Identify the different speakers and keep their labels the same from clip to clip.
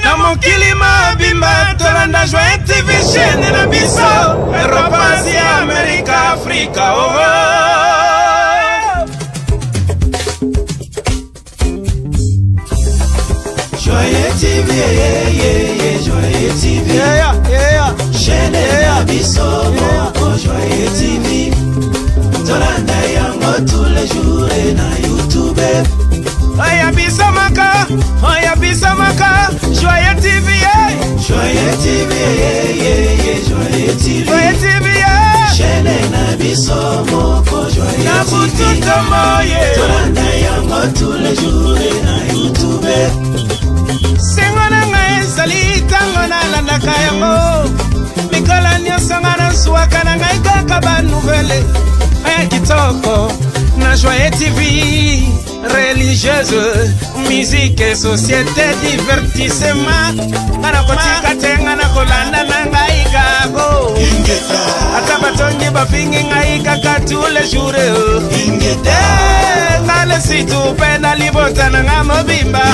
Speaker 1: Na mokili mobimba tolanda Joye TV chaîne na biso Europe, Asie, Amerika, Afrika
Speaker 2: Joye TV, Joye TV, chaîne na biso moko Joye TV. Tolanda yango tous les jours na YouTube.
Speaker 1: Oya bisamaka, Joye TV,
Speaker 2: Joye TV, Joye TV,
Speaker 1: Joye TV,
Speaker 2: chaîne na biso moko Joye
Speaker 1: na
Speaker 2: TV.
Speaker 1: bututo moye,
Speaker 2: Tolanda yango tous les jours na YouTube.
Speaker 1: sengo na ngai ezali tango nalandaka yango, mikolo nyonso nga nasuwaka na ngai kaka banouvele aya kitoko na Joye TV. Religieuse, musique, société, divertissement. Ngana kotika te ngana kolanda na ngai gago. Ata batongi bapingi ngai kaka tous les jours. Ngale situ pena libota na nga mobimba.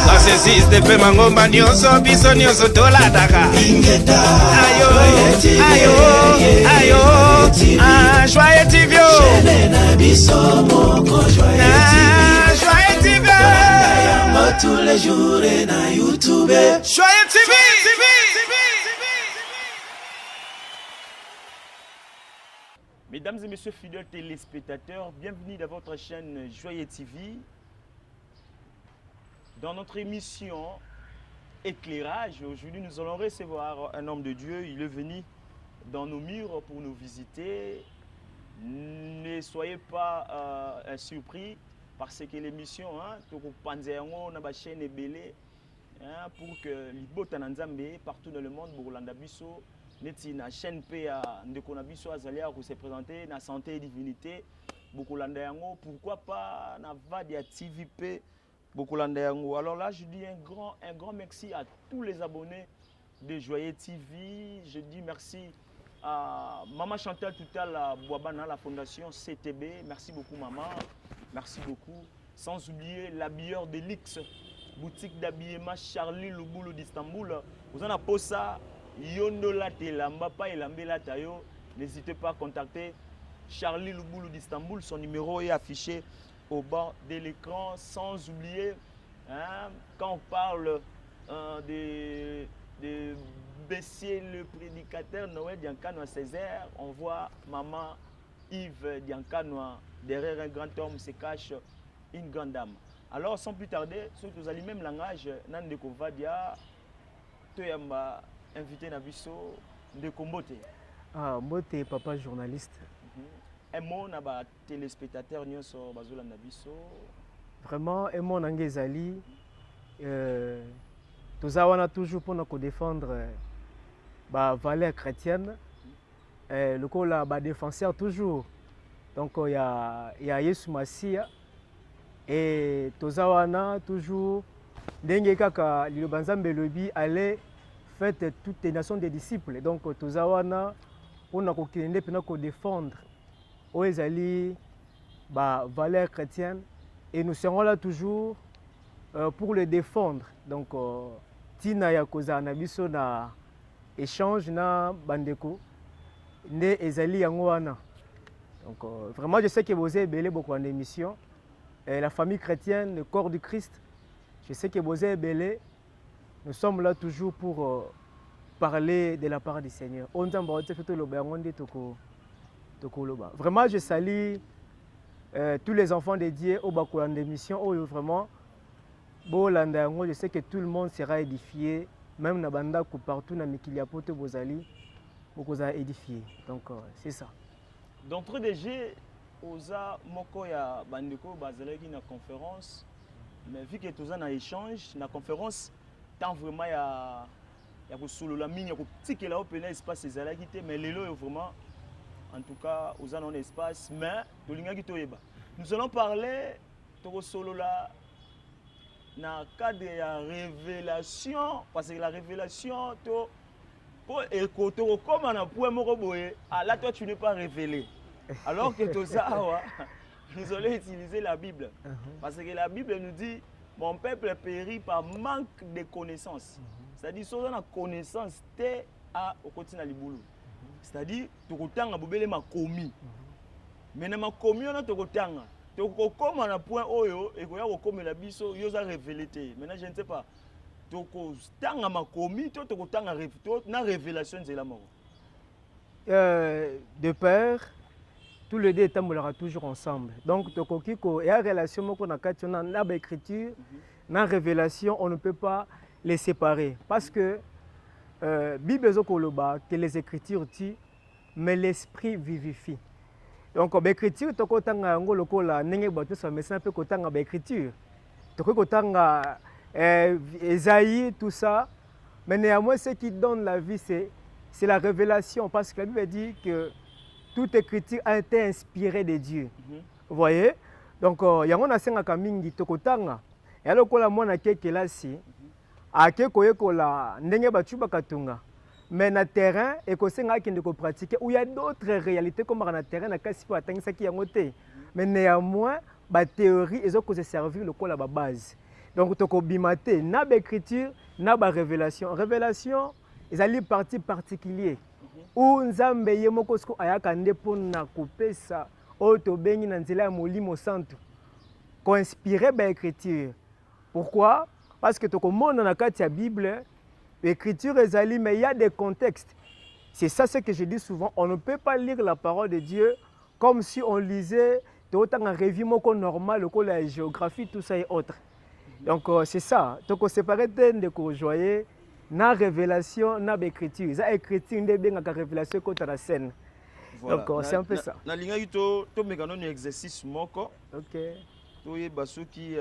Speaker 1: Kase siste pe mangomba nyonso biso nyonso toladaka. Ayo, ayo, ayo, Joye TV.
Speaker 2: Chaîne na biso moko Joye TV. Tous les jours na YouTube.
Speaker 1: Joye TV.
Speaker 3: Mesdames et messieurs fidèles téléspectateurs, bienvenue dans votre chaîne Joye TV. Dans notre émission Éclairage, aujourd'hui nous allons recevoir un homme de Dieu. Il est venu dans nos murs pour nous visiter. Ne soyez pas surpris. Parce que l'émission, pour la chaîne est belle, pour que l'Ibota Nzambe partout dans le monde, Bourlanda Bisso, la chaîne PA, Ndekona Bisso Azalia, pour se présenter, la santé et divinité, Bourlanda Yango, pourquoi pas, na Vadia TVP, Bourlanda Yango. Alors là, je dis un grand merci à tous les abonnés de Joye TV. Je dis merci à Maman Chantal Toutal Boabana, la fondation CTB. Merci beaucoup, maman. Merci beaucoup. Sans oublier l'habilleur de l'X, boutique d'habillement Charlie Lubulo d'Istanbul. Vous en avez pour ça, Yondola Telamba, pas Elambela Tayo. N'hésitez pas à contacter Charlie Lubulo d'Istanbul. Son numéro est affiché au bas de l'écran. Sans oublier, quand on parle de Bessier le prédicateur Noël Diankano à Césaire, on voit maman Yves Diankano. Derrière un grand homme se cache une grande dame. Alors sans plus tarder, ceux qui ont le même langage, Nandeko Vadia, Toyamba, invité Nabiso, Ndeko Mbote.
Speaker 4: Ah, Mbote, papa journaliste.
Speaker 3: Un mot na ba téléspectateur nyonso bazola Nabiso.
Speaker 4: Vraiment, un mot nangezali. Tozawana toujours pour nous défendre la valeur chrétienne. Le coup là, défenseur toujours. Donc il y a Yesu Masia et Tozawana toujours ndenge kaka libanzambe lobi allait faites toutes les nations des disciples. Donc Tozawana on a kokende pena ko défendre oezali ba valeur chrétienne et nous serons là toujours pour le défendre. Donc tina ya koza na biso na échange na bandeko nde ezali yango wana. Donc vraiment, je sais que vous avez belé beaucoup en émission. La famille chrétienne, le corps du Christ, je sais que vous avez belé. Nous sommes là toujours pour parler de la part du Seigneur. Vraiment, je salue tous les enfants dédiés au Bakou en émission. Vraiment, je sais que tout le monde sera édifié. Même na banda partout na Mikiliapoto Bozali, vous avez édifié. Donc c'est ça.
Speaker 3: D'entrée de jeu, Oza Moko ya Bandeko Bazalaki na conférence, mais vu que Toza na échange, na conférence, tant vraiment ya solo la mine, ya petit là open espace ezalaki te, mais lelo vraiment, en tout cas, Oza non espace, mais tolinga ki toyeba. Nous allons parler to solo la na cadre ya révélation, parce que la révélation to et quand tu comme on a pour là toi tu n'es pas révélé alors que tout ça nous allons utiliser la Bible. Parce que la Bible nous dit, mon peuple périt par manque de connaissances. C'est-à-dire, si on a connaissance, c'est à au quotidien libulu. C'est-à-dire, tu as ma commis. Mais ma commis, on a tu comme un point oyo et qu'on a comme la biso, yo a révélé. Maintenant, je ne sais pas. Tu as ma commis, tu as une révélation de la mort.
Speaker 4: De père, tous les deux étaient toujours ensemble. Donc, il y a une relation qu'on a l'écriture, dans la révélation, on ne peut pas les séparer. Parce que la Bible dit que les écritures tuent, mais l'esprit vivifie. Donc, l'écriture, tu as l'écriture. Tu as Esaïe, tout ça. Mais néanmoins, ce qui donne la vie, c'est la révélation. Parce que la Bible dit que toute écriture a été inspirée de Dieu. Vous voyez? Donc, il y a un senga mingi tokotanga. Et alors, quand on a quelqu'un si, à quelqu'un ndenge bachuba katunga. Mais na terrain, et qu'on sait qu'on pratique, où il y a d'autres réalités comme na terrain, na kasi pour atteindre ça qui est noté. Mais néanmoins, la théorie, ils ont servi le col à la base. Donc, tu as bimaté, na l'écriture, na la révélation. Révélation, ils ont une partie particulière. Où Nzambe yemokosko ayakande pona kopesa oto bengi na nzela ya molimo santo ko inspiré ba écriture. Pourquoi? Parce que to komona na kati ya Bible, l'écriture ezali mais il y a des contextes. C'est ça ce que je dis souvent, on ne peut pas lire la parole de Dieu comme si on lisait autant un revue moko normal ko la géographie tout ça et autres. Donc c'est ça, to ko séparer de ko joyer na révélation na l'écriture. Ça écriture ndé bien la révélation côté la scène. Voilà. Donc c'est un peu ça.
Speaker 3: Na linga yuto to mekano ni exercice moko.
Speaker 4: OK.
Speaker 3: To ye basoki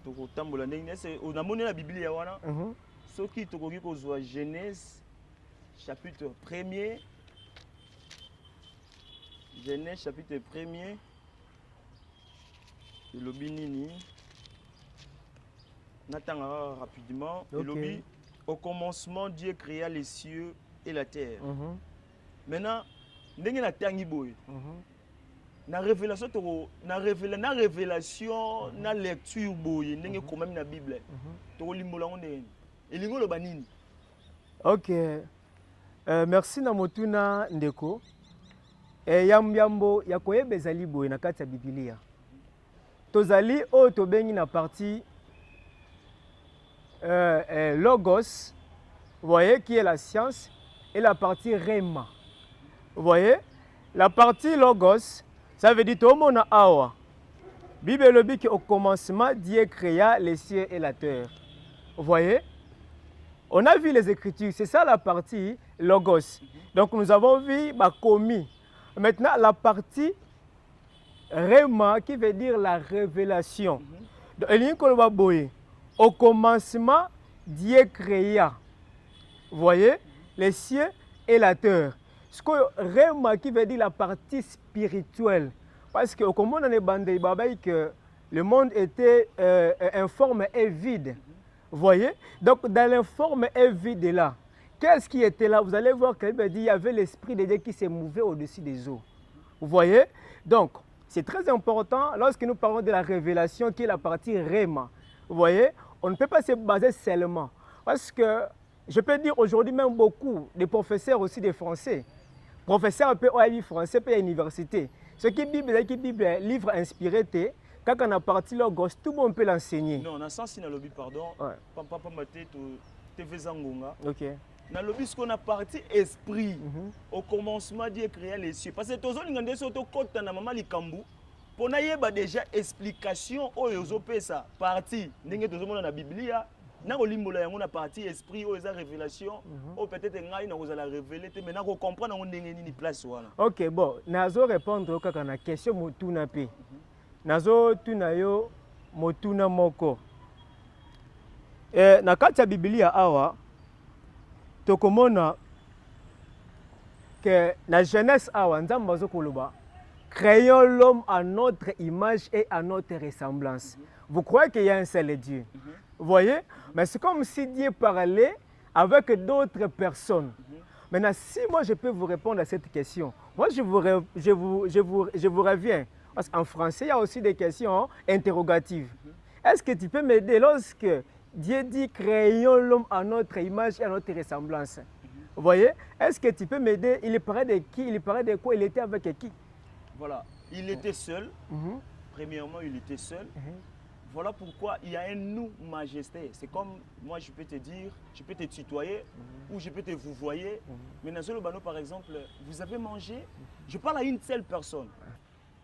Speaker 3: to ko tambola ndenge c'est on a monné la Bible ya wana. Soki to ko kozwa Genèse chapitre 1er. Genèse chapitre 1er. Le lobby nini. N'attends rapidement. Le lobby. Au commencement, Dieu créa les cieux et la terre. Maintenant, ndenge na tangi boy. Na révélation na révélation na lecture boy ndenge quand même na Bible. To limbola ndenge. Elingo lo banini.
Speaker 4: OK. Merci na motuna ndeko. Yambo ya koyeba ezali boy na kati ya Biblia. Tozali o to bengi na partie Logos, vous voyez, qui est la science, et la partie Rema. Vous voyez, la partie Logos, ça veut dire tout le monde a awa. Bible le dit qu'au commencement, Dieu créa les cieux et la terre. Vous voyez, on a vu les Écritures, c'est ça la partie Logos. Donc nous avons vu commis. Maintenant, la partie Rema, qui veut dire la révélation. Au commencement, Dieu créa, vous voyez, les cieux et la terre. Ce que Rema qui veut dire la partie spirituelle. Parce qu'au moment on est que le monde était informe et vide. Vous voyez? Donc dans l'informe et vide là, qu'est-ce qui était là? Vous allez voir qu'il y avait l'esprit de Dieu qui s'est mouvé au-dessus des eaux. Vous voyez? Donc, c'est très important lorsque nous parlons de la révélation qui est la partie Rema. Vous voyez? On ne peut pas se baser seulement. Parce que je peux dire aujourd'hui même beaucoup de professeurs aussi de français. Professeurs peu au français, peu à l'université. Ce qui est Bible, livre inspiré, quand on a parti Logos, tout le monde peut l'enseigner.
Speaker 3: Non, on a sens dans le lobby, pardon. Papa maté TV Zangonga.
Speaker 4: OK.
Speaker 3: Dans le lobby, ce qu'on a parti esprit. Au commencement, Dieu créa les cieux. Parce que tous les gens qui sont côté dans maman Likambu. Pour n'ayez déjà explication aux ça partie n'engé tout le monde dans la Bible na olimbola yango na partie esprit aux révélation ou peut-être ngai na vous la révéler mais na ko comprendre on ndenge ni place wana.
Speaker 4: OK, bon, nazo répondre kaka na question motuna pe. Nazo tuna yo motuna moko. Na kati ya Biblia awa tokomona que na Genèse awa nzambe bazo koloba créons l'homme à notre image et à notre ressemblance. Vous croyez qu'il y a un seul Dieu? Vous voyez? Mais c'est comme si Dieu parlait avec d'autres personnes. Maintenant, si moi je peux vous répondre à cette question, moi je vous reviens. Parce qu'en français, il y a aussi des questions interrogatives. Est-ce que tu peux m'aider lorsque Dieu dit créons l'homme à notre image et à notre ressemblance? Vous voyez? Est-ce que tu peux m'aider? Il parlait de qui? Il parlait de quoi? Il était avec qui?
Speaker 3: Voilà, il était seul. Premièrement, il était seul. Voilà pourquoi il y a un nous majesté. C'est comme moi, je peux te dire, je peux te tutoyer ou je peux te vouvoyer. Mais dans le bano, par exemple, vous avez mangé. Je parle à une seule personne.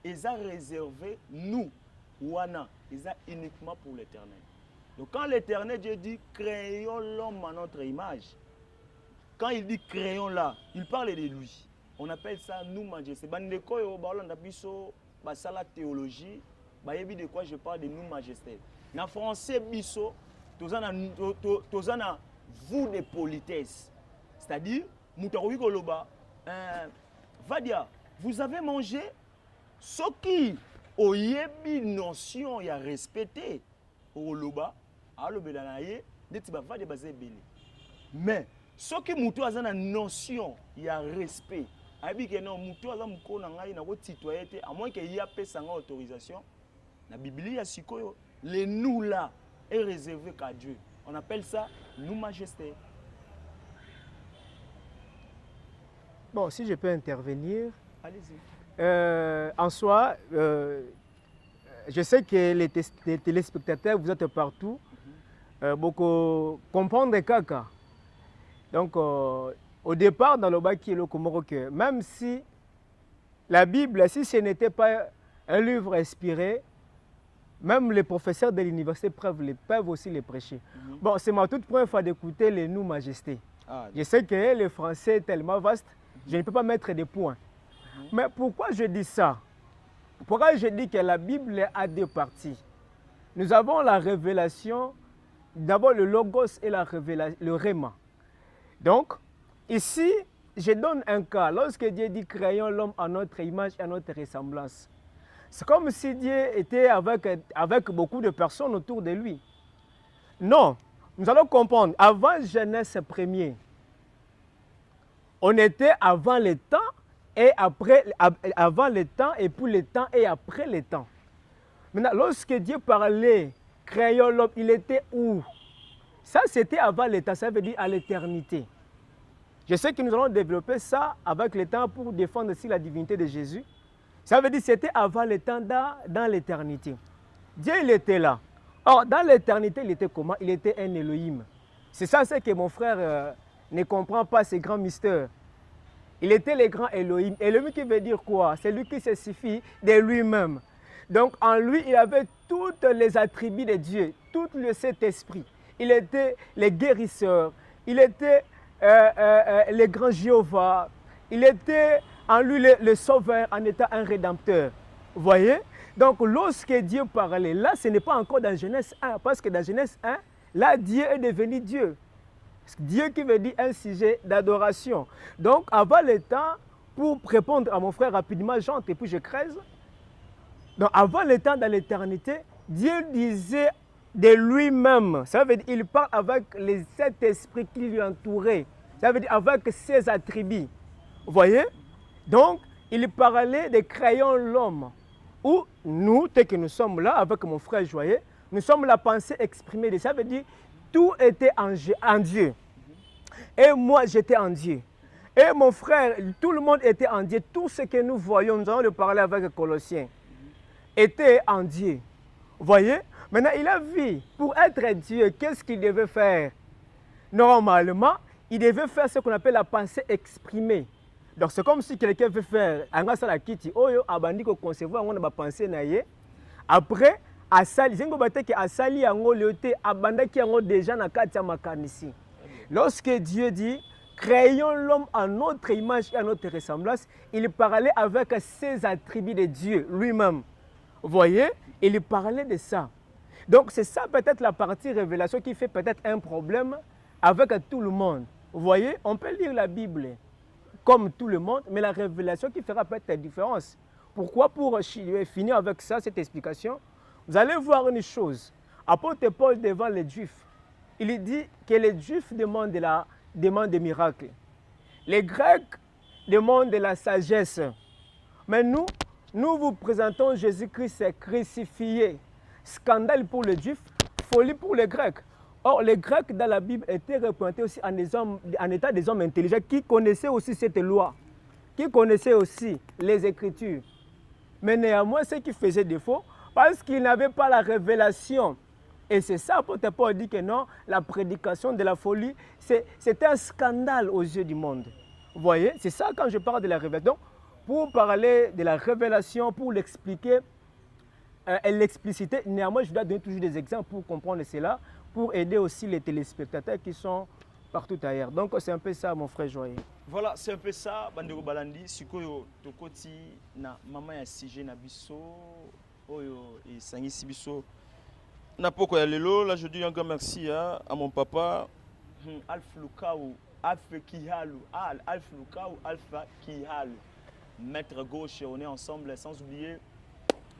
Speaker 3: Ils ont réservé nous, Wana, ils ont uniquement pour l'éternel. Donc quand l'éternel Dieu dit créons l'homme à notre image, quand il dit créons là, il parle de lui. On appelle ça nous majesté. Bandeko yo balanda biso basala théologie. Bayebi de quoi je parle de nous majesté. En français, biso, tozana vous de politesse. C'est-à-dire, moutaroui koloba, Vadia, vous avez mangé ce qui oyebi notion ya respecté koloba, alobelanaye, netiba Vadia bazé beli. Mais ce qui moutou azana notion ya respect, ayebi que non moutou azana mukona ngai na ko citoyenneté, à moins qu'il y a pas sans autorisation. La Bible, le nous là est réservé qu'à Dieu. On appelle ça nous majesté.
Speaker 4: Bon, si je peux intervenir.
Speaker 3: Allez-y.
Speaker 4: En soi, je sais que les téléspectateurs, vous êtes partout. Beaucoup comprendre Kaka. Donc, au départ, dans le Baki, le Komoro, que même si la Bible, si ce n'était pas un livre inspiré, même les professeurs de l'université peuvent aussi les prêcher. Bon, c'est ma toute première fois d'écouter les nous majestés. Je sais que le français est tellement vaste, je ne peux pas mettre des points. Mais pourquoi je dis ça? Pourquoi je dis que la Bible a deux parties? Nous avons la révélation, d'abord le logos et le réma. Donc, ici, je donne un cas. Lorsque Dieu dit créons l'homme à notre image et à notre ressemblance. C'est comme si Dieu était avec beaucoup de personnes autour de lui. Non, nous allons comprendre. Avant Genèse 1er, on était avant le temps et après, avant le temps et pour le temps et après le temps. Maintenant, lorsque Dieu parlait, créons l'homme, il était où? Ça, c'était avant le temps, ça veut dire à l'éternité. Je sais que nous allons développer ça avec le temps pour défendre aussi la divinité de Jésus. Ça veut dire que c'était avant le temps, dans l'éternité. Dieu, il était là. Or, dans l'éternité, il était comment? Il était un Elohim. C'est ça, c'est que mon frère ne comprend pas ces grands mystères. Il était le grand Elohim. Elohim qui veut dire quoi? C'est lui qui se suffit de lui-même. Donc, en lui, il avait tous les attributs de Dieu, tout le Saint-Esprit. Il était le guérisseur. Il était le grand Jéhovah. Il était en lui le sauveur en étant un rédempteur. Vous voyez? Donc lorsque Dieu parlait, là ce n'est pas encore dans Genèse 1, parce que dans Genèse 1, là Dieu est devenu Dieu. Dieu qui veut dire un sujet d'adoration. Donc avant le temps, pour répondre à mon frère rapidement, j'entre et puis je creuse. Donc avant le temps, dans l'éternité, Dieu disait de lui-même. Ça veut dire qu'il parle avec les sept esprits qui lui entouraient. Ça veut dire avec ses attributs. Vous voyez? Donc, il parlait de créons l'homme. Où nous, tel que nous sommes là, avec mon frère Joyeux, nous sommes la pensée exprimée de ça. Ça veut dire tout était en Dieu. Et moi, j'étais en Dieu. Et mon frère, tout le monde était en Dieu. Tout ce que nous voyons, nous allons le parler avec Colossiens, était en Dieu. Vous voyez? Maintenant, il a vu, pour être Dieu, qu'est-ce qu'il devait faire? Normalement, il devait faire ce qu'on appelle la pensée exprimée. Donc c'est comme si quelqu'un veut faire anga sala kiti oyo abandi ko concevoir ngona ba penser na ye après asali zengo bateke asali yango leote abandaki yango déjà na kati ya makanisi. Lorsque Dieu dit créons l'homme à notre image et à notre ressemblance, il parlait avec ses attributs de Dieu lui-même. Vous voyez? Il parlait de ça. Donc c'est ça peut-être la partie révélation qui fait peut-être un problème avec tout le monde. Vous voyez? On peut lire la Bible comme tout le monde, mais la révélation qui fera peut-être la différence. Pourquoi? Pour finir avec ça, cette explication, vous allez voir une chose. Apôtre Paul devant les Juifs, il dit que les Juifs demandent des miracles. Les Grecs demandent de la sagesse. Mais nous, nous vous présentons Jésus-Christ crucifié. Scandale pour les Juifs, folie pour les Grecs. Or, les Grecs dans la Bible étaient représentés aussi en état des hommes intelligents qui connaissaient aussi cette loi, qui connaissaient aussi les Écritures. Mais néanmoins, ce qui faisait défaut, parce qu'ils n'avaient pas la révélation. Et c'est ça, l'apôtre Paul dit que non, la prédication de la folie, c'est un scandale aux yeux du monde. Vous voyez, c'est ça quand je parle de la révélation. Pour parler de la révélation, pour l'expliquer et l'expliciter, néanmoins, je dois donner toujours des exemples pour comprendre cela, pour aider aussi les téléspectateurs qui sont partout ailleurs. Donc, c'est un peu ça, mon frère Joyeux.
Speaker 3: Voilà, c'est un peu ça, Bandeko Balandi. Sikoyo, tokoti na maman ya sujet na biso, oyo et sangisi biso. Na poko ya lelo, là je dis un grand merci à mon papa, Alpha Lukaou, Alpha Kihalu, Alpha Lukaou, Alpha Kihalu. Maître gauche, on est ensemble, sans oublier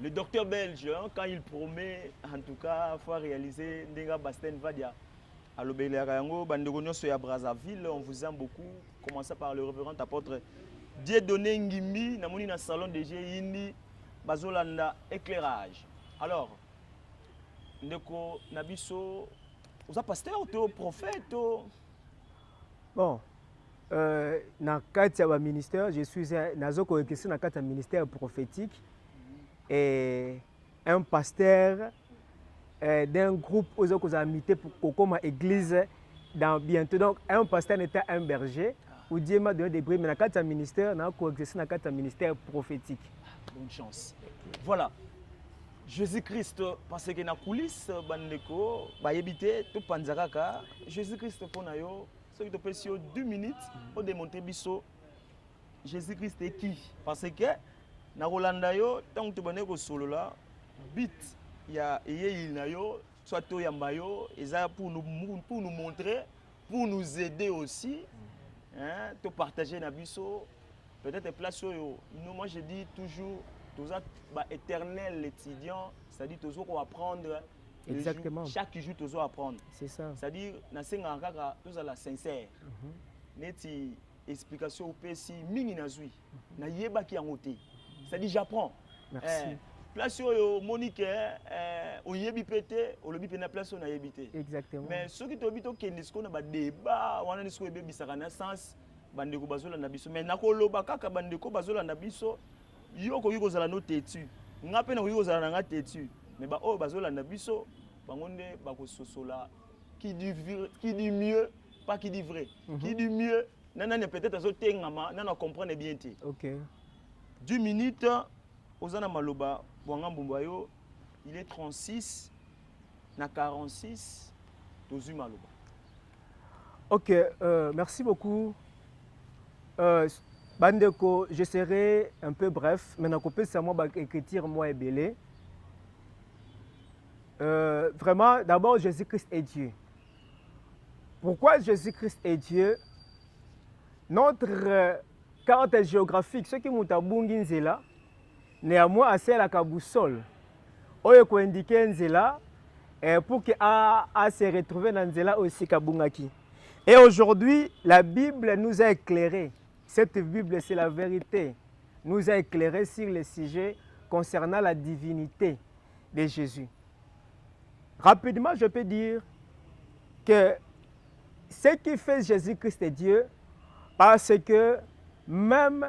Speaker 3: le docteur belge, hein, quand il promet, en tout cas, il faut réaliser Ndenga Basten Vadia. À l'Obélérango, Bandegonio à Brazzaville, on vous aime beaucoup. Commencez par le révérend apôtre Dieudonné Ngimbi, Namoni na salon de Indi, Bazolanda éclairage. Alors, Ndeko Nabiso, vous êtes pasteur ou prophète?
Speaker 4: Bon. Dans le ministère, je suis un ministère prophétique et un pasteur d'un groupe aux amitiés pour comme église dans bientôt. Donc, un pasteur était un berger où Dieu m'a donné des bris, mais dans le ministère, un ministère prophétique.
Speaker 3: Bonne chance. Voilà. Jésus-Christ, parce que dans la coulisse, Jésus-Christ pour nous. Ce qui te fait sur 2 minutes pour démontrer biso Jésus-Christ est qui? Parce que na Rolanda yo tant que tu bonne ko solo là bit ya il na yo soit to yamba yo eza pour nous montrer, pour nous aider aussi hein, te partager na biso peut-être place yo. Moi je dis toujours tous éternel étudiant, c'est-à-dire toujours qu'on va apprendre.
Speaker 4: Exactement.
Speaker 3: Chaque jour, tu dois apprendre.
Speaker 4: C'est ça.
Speaker 3: C'est-à-dire, nous sommes sincères. Neti explication au PC, mingi nazui. Na yeba ki angote. C'est-à-dire, j'apprends.
Speaker 4: Merci.
Speaker 3: Place yo Monique, au yebi pété, au lobby pena place na yebité.
Speaker 4: Exactement.
Speaker 3: Mais ceux qui t'obitent au Kendisko na ba débat, wana nisko ebe bisaka na sens bandeko bazola na biso. Mais nakolo bakaka bandeko bazola na biso, yo ko yiko zala no tetu. Ngape na ko yiko zala na tetu. Mais bah oh bazola na biso bangonde bako sosola qui dit mieux pas qui dit vrai qui dit mieux nana peut-être azotengama nana comprendre bien té.
Speaker 4: OK
Speaker 3: 2 minutes ozana maloba bwanga mbumba yo il est 36 na 46 tozu maloba.
Speaker 4: OK, merci beaucoup. Bandeko, je serai un peu bref, mais nakopé ça moi écrire moi et belé. Vraiment, d'abord, Jésus-Christ est Dieu. Pourquoi Jésus-Christ est Dieu? Notre carte géographique, ce qui nous a dit là, néanmoins, c'est la boussole. On a indiqué Nzela pour qu'il se retrouve dans Nzela aussi Kabungaki. Et aujourd'hui, la Bible nous a éclairé. Cette Bible, c'est la vérité. Nous a éclairé sur le sujet concernant la divinité de Jésus. Rapidement, je peux dire que ce qui fait Jésus-Christ est Dieu, parce que même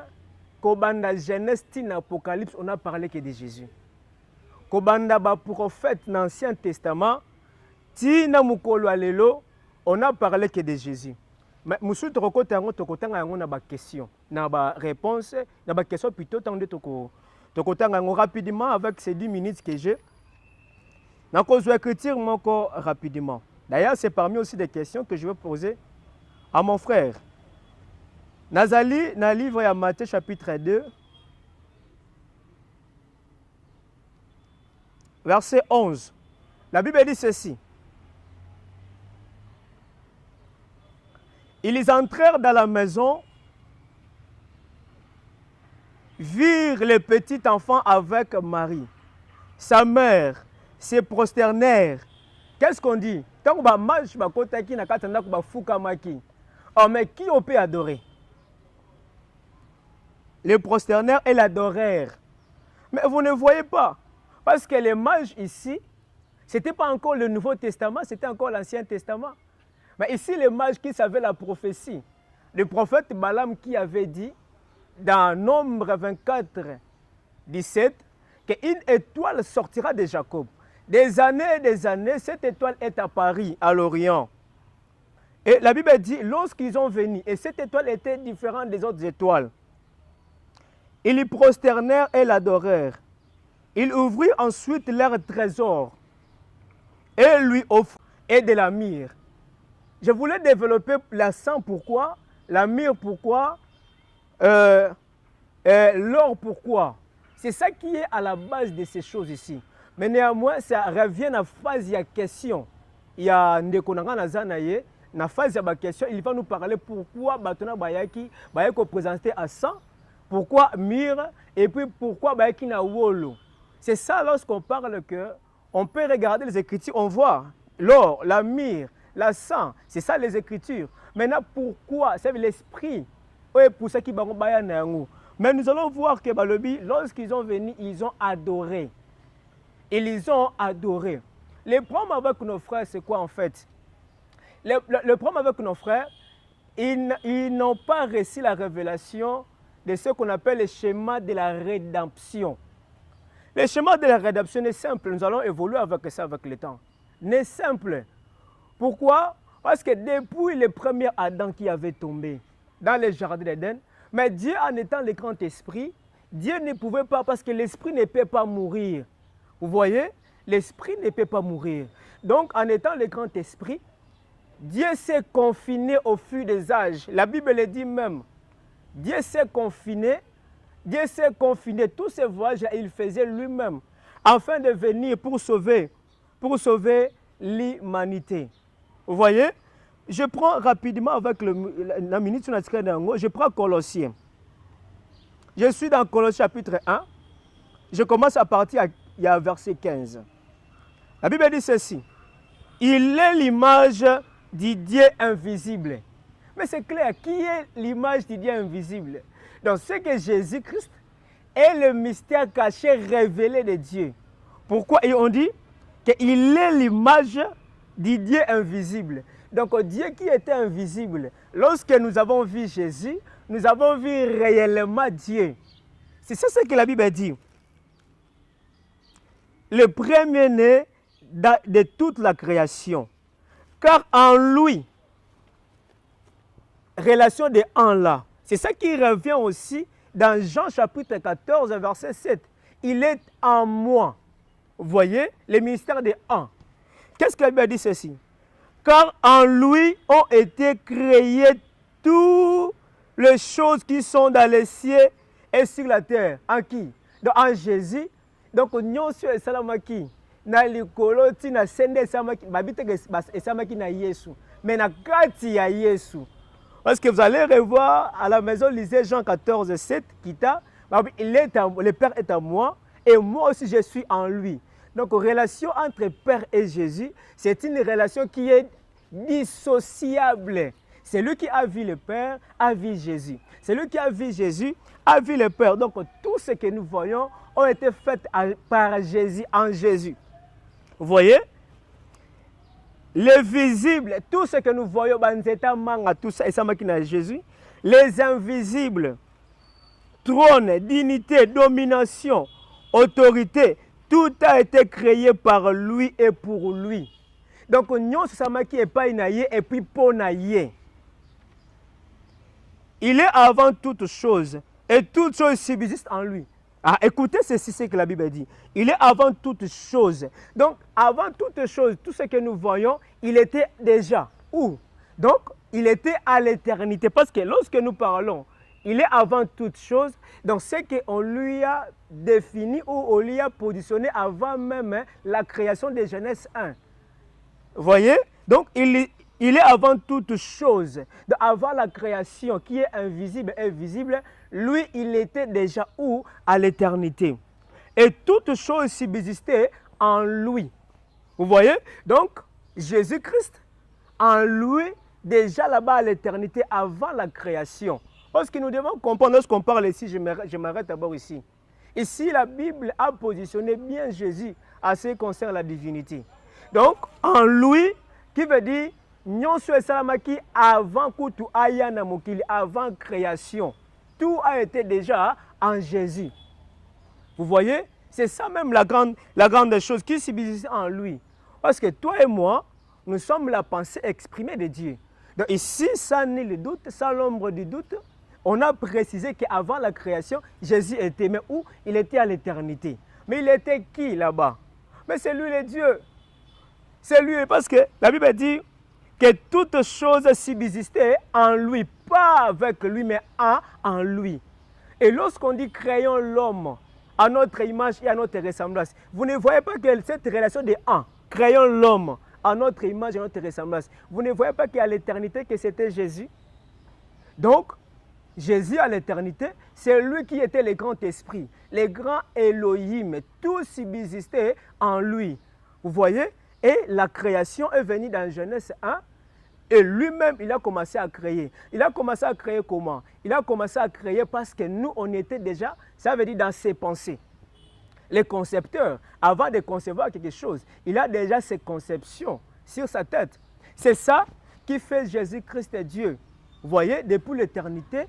Speaker 4: quand dans la Genèse et l'Apocalypse, on n'a parlé que de Jésus. Quand dans le prophète dans l'Ancien Testament, on n'a parlé que de Jésus. Mais nous avons une question, une réponse, une question plutôt rapidement avec ces 10 minutes que j'ai. Je vais écrire encore rapidement. D'ailleurs, c'est parmi aussi des questions que je vais poser à mon frère. Nazali, dans le livre de Matthieu chapitre 2, verset 11. La Bible dit ceci. Ils entrèrent dans la maison, virent le petit enfant avec Marie, sa mère, se prosternèrent. Qu'est-ce qu'on dit? Tant que match bakotaki na katanda ko bafukamaki. Oh mais qui on peut adorer? Les prosternèrent et l'adorèrent. Mais vous ne voyez pas. Parce que les mages ici, ce n'était pas encore le Nouveau Testament, c'était encore l'Ancien Testament. Mais ici, les mages qui savaient la prophétie, le prophète Balaam qui avait dit, dans Nombre 24, 17, qu'une étoile sortira de Jacob. Des années, cette étoile est apparue à l'Orient. Et la Bible dit, lorsqu'ils ont venu, et cette étoile était différente des autres étoiles, ils y prosternèrent et l'adorèrent. Ils ouvrirent ensuite leur trésor et lui offrirent et de la myrrhe. Je voulais développer l'encens, pourquoi? La myrrhe, pourquoi? L'or, pourquoi? C'est ça qui est à la base de ces choses ici. Mais néanmoins, ça revient à la phase, il y a question. Il y a Ndekonanga Nazanaye, na phase de la question, il va nous parler pourquoi Batona Bayaki présenté à 100, pourquoi myrrhe, et puis pourquoi Bayaki na wolo. C'est ça lorsqu'on parle que on peut regarder les Écritures, on voit l'or, la myrrhe, la sang, c'est ça les Écritures. Maintenant, pourquoi? C'est l'esprit. Oui, pour ça qui mais nous allons voir que lorsqu'ils ont venu, ils ont adoré. Ils ont adoré. Le problème avec nos frères, c'est quoi en fait? Le problème avec nos frères, ils n'ont pas reçu la révélation de ce qu'on appelle le schéma de la rédemption. Le schéma de la rédemption est simple. Nous allons évoluer avec ça avec le temps. N'est simple. Pourquoi? Parce que depuis le premier Adam qui avait tombé dans le jardin d'Éden, mais Dieu en étant le grand esprit, Dieu ne pouvait pas, parce que l'esprit ne peut pas mourir. Vous voyez? L'esprit ne peut pas mourir. Donc en étant le grand esprit, Dieu s'est confiné au fil des âges. La Bible le dit même. Dieu s'est confiné tous ces voyages, il faisait lui-même, afin de venir pour sauver l'humanité. Vous voyez? Je prends rapidement avec la minute, je prends Colossiens. Je suis dans Colossiens chapitre 1. Je commence à partir, il y a verset 15. La Bible dit ceci. Il est l'image du Dieu invisible. Mais c'est clair, qui est l'image du Dieu invisible? Donc c'est que Jésus-Christ est le mystère caché révélé de Dieu. Pourquoi? Et on dit qu'il est l'image du Dieu invisible. Donc Dieu qui était invisible, lorsque nous avons vu Jésus, nous avons vu réellement Dieu. C'est ça ce que la Bible dit. Le premier-né de toute la création. Car en lui, relation de en là, c'est ça qui revient aussi dans Jean chapitre 14, verset 7. Il est en moi. Vous voyez, le ministère de en. Qu'est-ce que la Bible dit ceci? Car en lui ont été créées toutes les choses qui sont dans les cieux et sur la terre. En qui? Donc en Jésus. Donc nous sommes salamaki. Na likolo ti na sende samaki babite esamaki na Yesu. Mais na kati ya Yesu. Parce que vous allez revoir à la maison, lisez Jean 14, 7, Kita. Le Père est en moi et moi aussi je suis en lui. Donc, relation entre Père et Jésus, c'est une relation qui est dissociable. C'est lui qui a vu le Père, a vu Jésus. C'est lui qui a vu Jésus, a vu le Père. Donc, tout ce que nous voyons ont été faits par Jésus, en Jésus. Vous voyez? Le visible, tout ce que nous voyons, tout ça, et ça m'a Jésus. Les invisibles, trône, dignité, domination, autorité, tout a été créé par lui et pour lui. Donc, nous sommes qui est pas inaïe et puis ponaïe. Il est avant toute chose et toute chose subsiste en lui. Ah, écoutez ceci, ce que la Bible dit. Il est avant toute chose. Donc, avant toute chose, tout ce que nous voyons, il était déjà où? Donc, il était à l'éternité. Parce que lorsque nous parlons, il est avant toute chose. Donc, c'est qu'on lui a défini ou on lui a positionné avant même la création de Genèse 1. Vous voyez? Donc, il est avant toute chose. Donc, avant la création qui est invisible et visible, lui, il était déjà où? À l'éternité. Et toute chose subsistait en lui. Vous voyez? Donc, Jésus-Christ, en lui, déjà là-bas à l'éternité, avant la création. Parce que nous devons comprendre, lorsqu'on parle ici, je m'arrête d'abord ici, Ici, la Bible a positionné bien Jésus à ce qui concerne la divinité. Donc, en lui, qui veut dire, nyonso esalamaki avant kutu aya na mokili, avant création. Tout a été déjà en Jésus. Vous voyez? C'est ça même la grande chose qui subsiste en lui. Parce que toi et moi, nous sommes la pensée exprimée de Dieu. Donc ici, ça n'est le doute, sans l'ombre du doute. On a précisé qu'avant la création, Jésus était, mais où? Il était à l'éternité. Mais il était qui là-bas? Mais c'est lui le Dieu. C'est lui, parce que la Bible dit que toute chose subsistait en lui, pas avec lui, mais en lui. Et lorsqu'on dit créons l'homme à notre image et à notre ressemblance, vous ne voyez pas que cette relation de un, créons l'homme à notre image et à notre ressemblance, vous ne voyez pas qu'à l'éternité que c'était Jésus? Donc, Jésus à l'éternité, c'est lui qui était le grand esprit, le grand Elohim, tout subsistait en lui. Vous voyez? Et la création est venue dans Genèse 1. Et lui-même, il a commencé à créer. Il a commencé à créer comment? Il a commencé à créer parce que nous, on était déjà, ça veut dire dans ses pensées. Le concepteur, avant de concevoir quelque chose, il a déjà ses conceptions sur sa tête. C'est ça qui fait Jésus-Christ Dieu. Vous voyez, depuis l'éternité,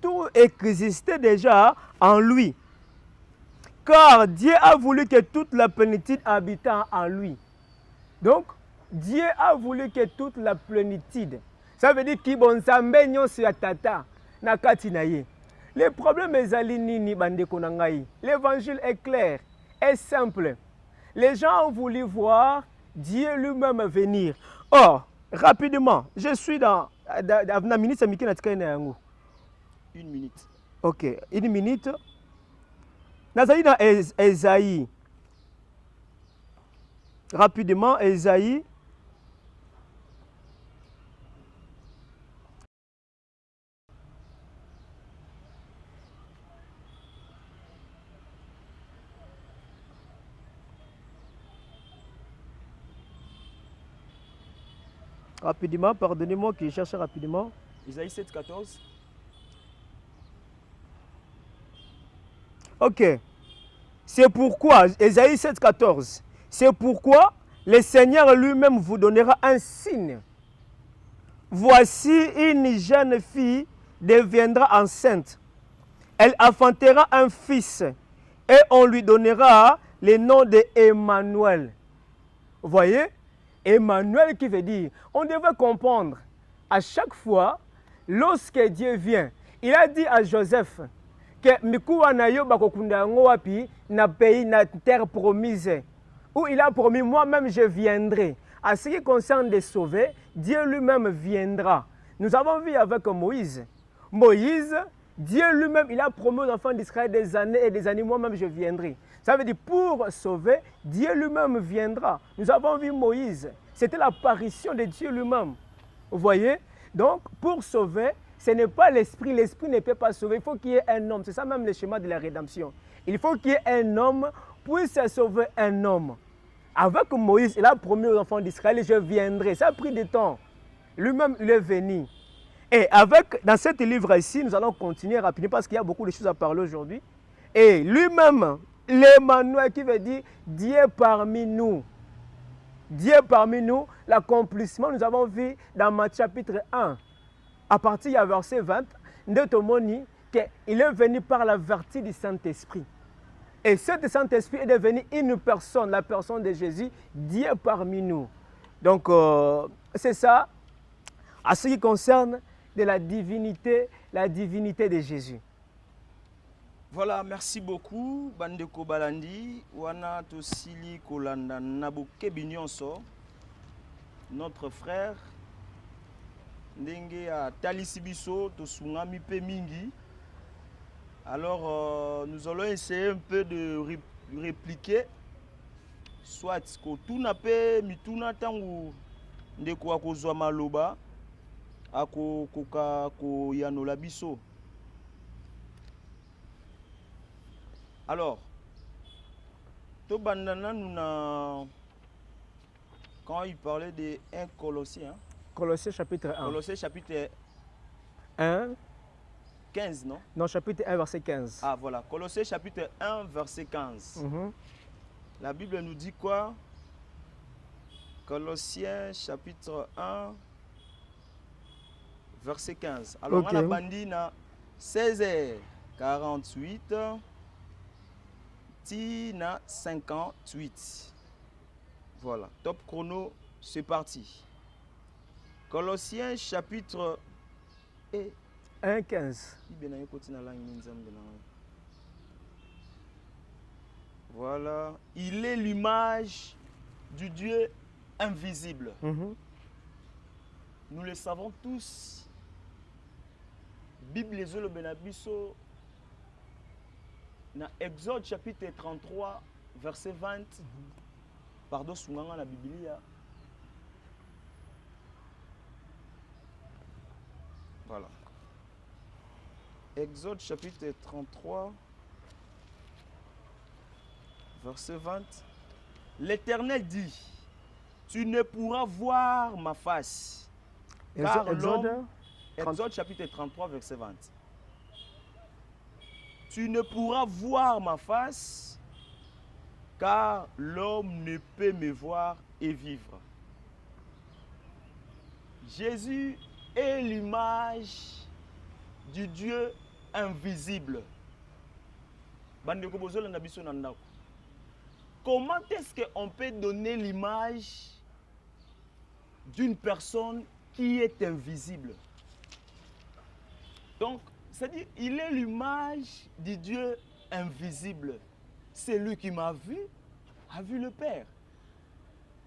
Speaker 4: tout existait déjà en lui. Car Dieu a voulu que toute la plénitude habite en lui. Donc, Dieu a voulu que toute la plénitude, ça veut dire qu'il y sur tata na kati na ye. Le problème est nini bandeko na ngai. L'évangile est clair, est simple. Les gens ont voulu voir Dieu lui-même venir. Or, rapidement, je suis dans la minute Une
Speaker 3: minute.
Speaker 4: OK, une minute. Nazali dans Esaïe. Rapidement, Esaïe. Rapidement, pardonnez-moi que je cherche rapidement.
Speaker 3: Isaïe 7,14.
Speaker 4: Ok. C'est pourquoi, Isaïe 7,14. C'est pourquoi le Seigneur lui-même vous donnera un signe. Voici une jeune fille deviendra enceinte. Elle enfantera un fils et on lui donnera le nom de Emmanuel. Vous voyez? Emmanuel qui veut dire, on devrait comprendre, à chaque fois, lorsque Dieu vient, il a dit à Joseph que mikuwa na yo bakokunda ngo wapi na pays na terre promise, où il a promis moi-même je viendrai. À ce qui concerne de sauver, Dieu lui-même viendra. Nous avons vu avec Moïse. Moïse, Dieu lui-même, il a promis aux enfants d'Israël des années et des années, moi-même je viendrai. Ça veut dire pour sauver, Dieu lui-même viendra. Nous avons vu Moïse. C'était l'apparition de Dieu lui-même. Vous voyez? Donc, pour sauver, ce n'est pas l'esprit. L'esprit ne peut pas sauver. Il faut qu'il y ait un homme. C'est ça même le schéma de la rédemption. Il faut qu'il y ait un homme pour sauver un homme. Avec Moïse, il a promis aux enfants d'Israël, je viendrai. Ça a pris du temps. Lui-même, il est venu. Et dans ce livre ici, nous allons continuer rapidement parce qu'il y a beaucoup de choses à parler aujourd'hui. Et lui-même, l'Emmanuel qui veut dire Dieu parmi nous. Dieu parmi nous, l'accomplissement, nous avons vu dans Matthieu chapitre 1. À partir du verset 20, nous avons qu'il est venu par la vertu du Saint-Esprit. Et ce Saint-Esprit est devenu une personne, la personne de Jésus, Dieu parmi nous. Donc, c'est ça, à ce qui concerne de la divinité de Jésus.
Speaker 3: Voilà, merci beaucoup, Bandeko Balandi. Wana Tosili Kolanda Naboke Binyonso, notre frère. Ndenge à Talisibiso, Tosungami Pemingi. Alors, nous allons essayer un peu de répliquer. Soit que tout n'a pas mituna tangu ndeko akozwa maloba ako koka ko yanola biso. Alors, Tobandana quand il parlait de 1 Colossiens.
Speaker 4: Colossiens chapitre 1.
Speaker 3: Colossiens chapitre
Speaker 4: 1.
Speaker 3: 15, non?
Speaker 4: Non, chapitre 1, verset 15.
Speaker 3: Ah, voilà. Colossiens chapitre 1, verset 15. La Bible nous dit quoi? Colossiens chapitre 1, verset 15. Alors, on a bandi na 16h48, tina 58. Voilà. Top chrono, c'est parti. Colossiens chapitre
Speaker 4: 1, 15.
Speaker 3: Voilà. Il est l'image du Dieu invisible. Nous le savons tous. Bible les le benabiso. Dans Exode chapitre 33, verset 20. Pardon, souvent la Bible. Voilà. Exode chapitre 33, verset 20. L'Éternel dit, tu ne pourras voir ma face. Exode chapitre 33, verset 20. Tu ne pourras voir ma face, car l'homme ne peut me voir et vivre. Jésus est l'image du Dieu invisible. Comment est-ce qu'on peut donner l'image d'une personne qui est invisible? Donc, c'est-à-dire, il est l'image du Dieu invisible. C'est lui qui m'a vu, a vu le Père.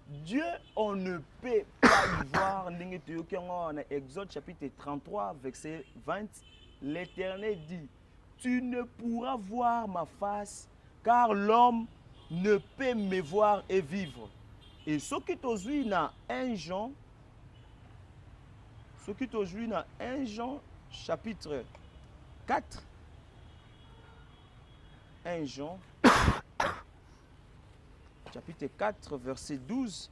Speaker 3: Dieu, on ne peut pas y voir. En Exode chapitre 33, verset 20, l'Éternel dit, tu ne pourras voir ma face, car l'homme ne peut me voir et vivre. Et ce qui t'ouvre dans 1 Jean, chapitre 4, 1 Jean, chapitre 4, verset 12.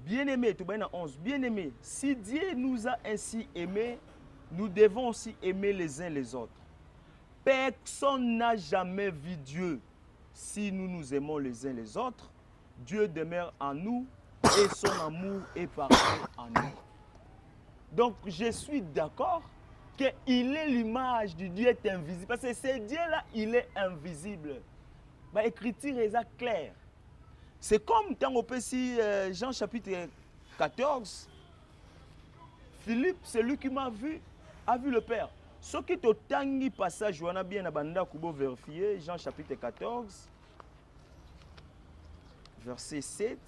Speaker 3: Bien-aimé, tout bien 11. Bien-aimé, si Dieu nous a ainsi aimés, nous devons aussi aimer les uns les autres. Personne n'a jamais vu Dieu. Si nous nous aimons les uns les autres, Dieu demeure en nous et son amour est parfait en nous. Donc, je suis d'accord qu'il est l'image du Dieu invisible. Parce que ce Dieu-là, il est invisible. L'écriture est claire. C'est comme dans au Jean chapitre 14, Philippe, celui qui m'a vu, a vu le Père. Ce qui est au tangi passage, on a bien abandonné pour vérifier, Jean chapitre 14, verset 7.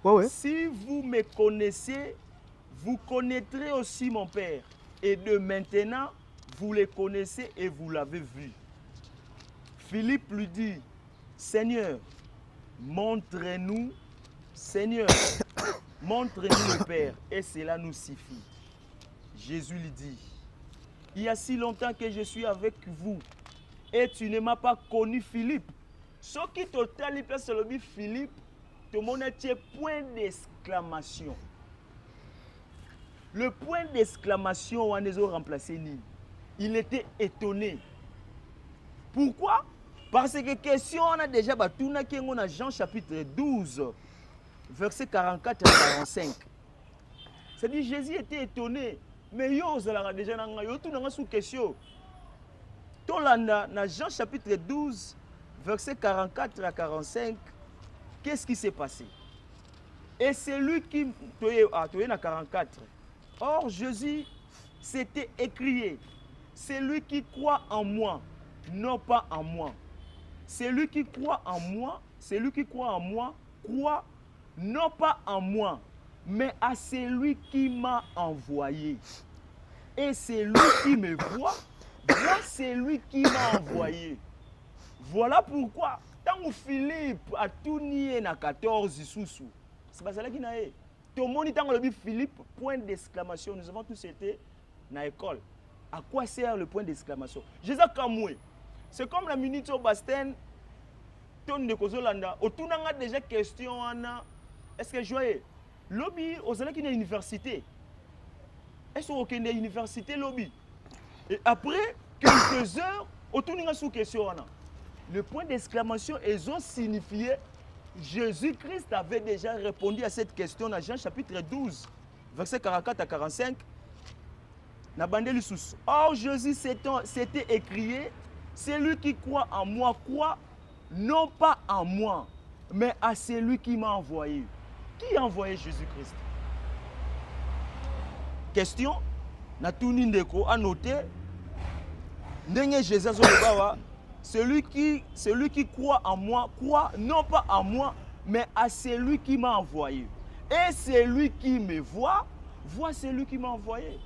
Speaker 4: Ouais.
Speaker 3: Si vous me connaissez, vous connaîtrez aussi mon Père. Et de maintenant, vous le connaissez et vous l'avez vu. Philippe lui dit, Seigneur, montre-nous, Seigneur, montre-nous le Père, et cela nous suffit. Jésus lui dit, il y a si longtemps que je suis avec vous, et tu ne m'as pas connu, Philippe. Ce qui total, Philippe, tout le monde a un point d'exclamation. Le point d'exclamation, on a remplacé Nîmes. Il était étonné. Pourquoi? Parce que question, on a déjà battu dans Jean chapitre 12, verset 44 à 45. C'est-à-dire Jésus était étonné. Mais yo, vous avez déjà sous question. Dans Jean chapitre 12, verset 44 à 45, qu'est-ce qui s'est passé? Et c'est lui qui... dans 44. Or, Jésus s'était écrié, celui qui croit en moi, non pas en moi. Celui qui croit en moi, croit non pas en moi, mais à celui qui m'a envoyé. Et celui qui me voit celui qui m'a envoyé. Voilà pourquoi, tant que Philippe a tout nié dans 14 sous, c'est pas ça qui n'a eu. Tout le monde dit Philippe, point d'exclamation. Nous avons tous été dans l'école. À quoi sert le point d'exclamation? Jésus comme moi. C'est comme la minute au Bastien. ton de kozolanda otunanga déjà question ana est-ce que joyeux lobby ozala ki na université est-ce que na université lobby et après quelques heures otuninga sous question ana le point d'exclamation ils ont signifié Jésus-Christ avait déjà répondu à cette question dans Jean chapitre 12 verset 44 à 45 na bandeli sous. Or Jésus s'était écrié celui qui croit en moi croit non pas en moi, mais à celui qui m'a envoyé. Qui a envoyé Jésus-Christ? Question. Natuni ndeko a noté. Ndenge Jésus celui qui croit en moi croit non pas en moi, mais à celui qui m'a envoyé. Et celui qui me voit, voit celui qui m'a envoyé.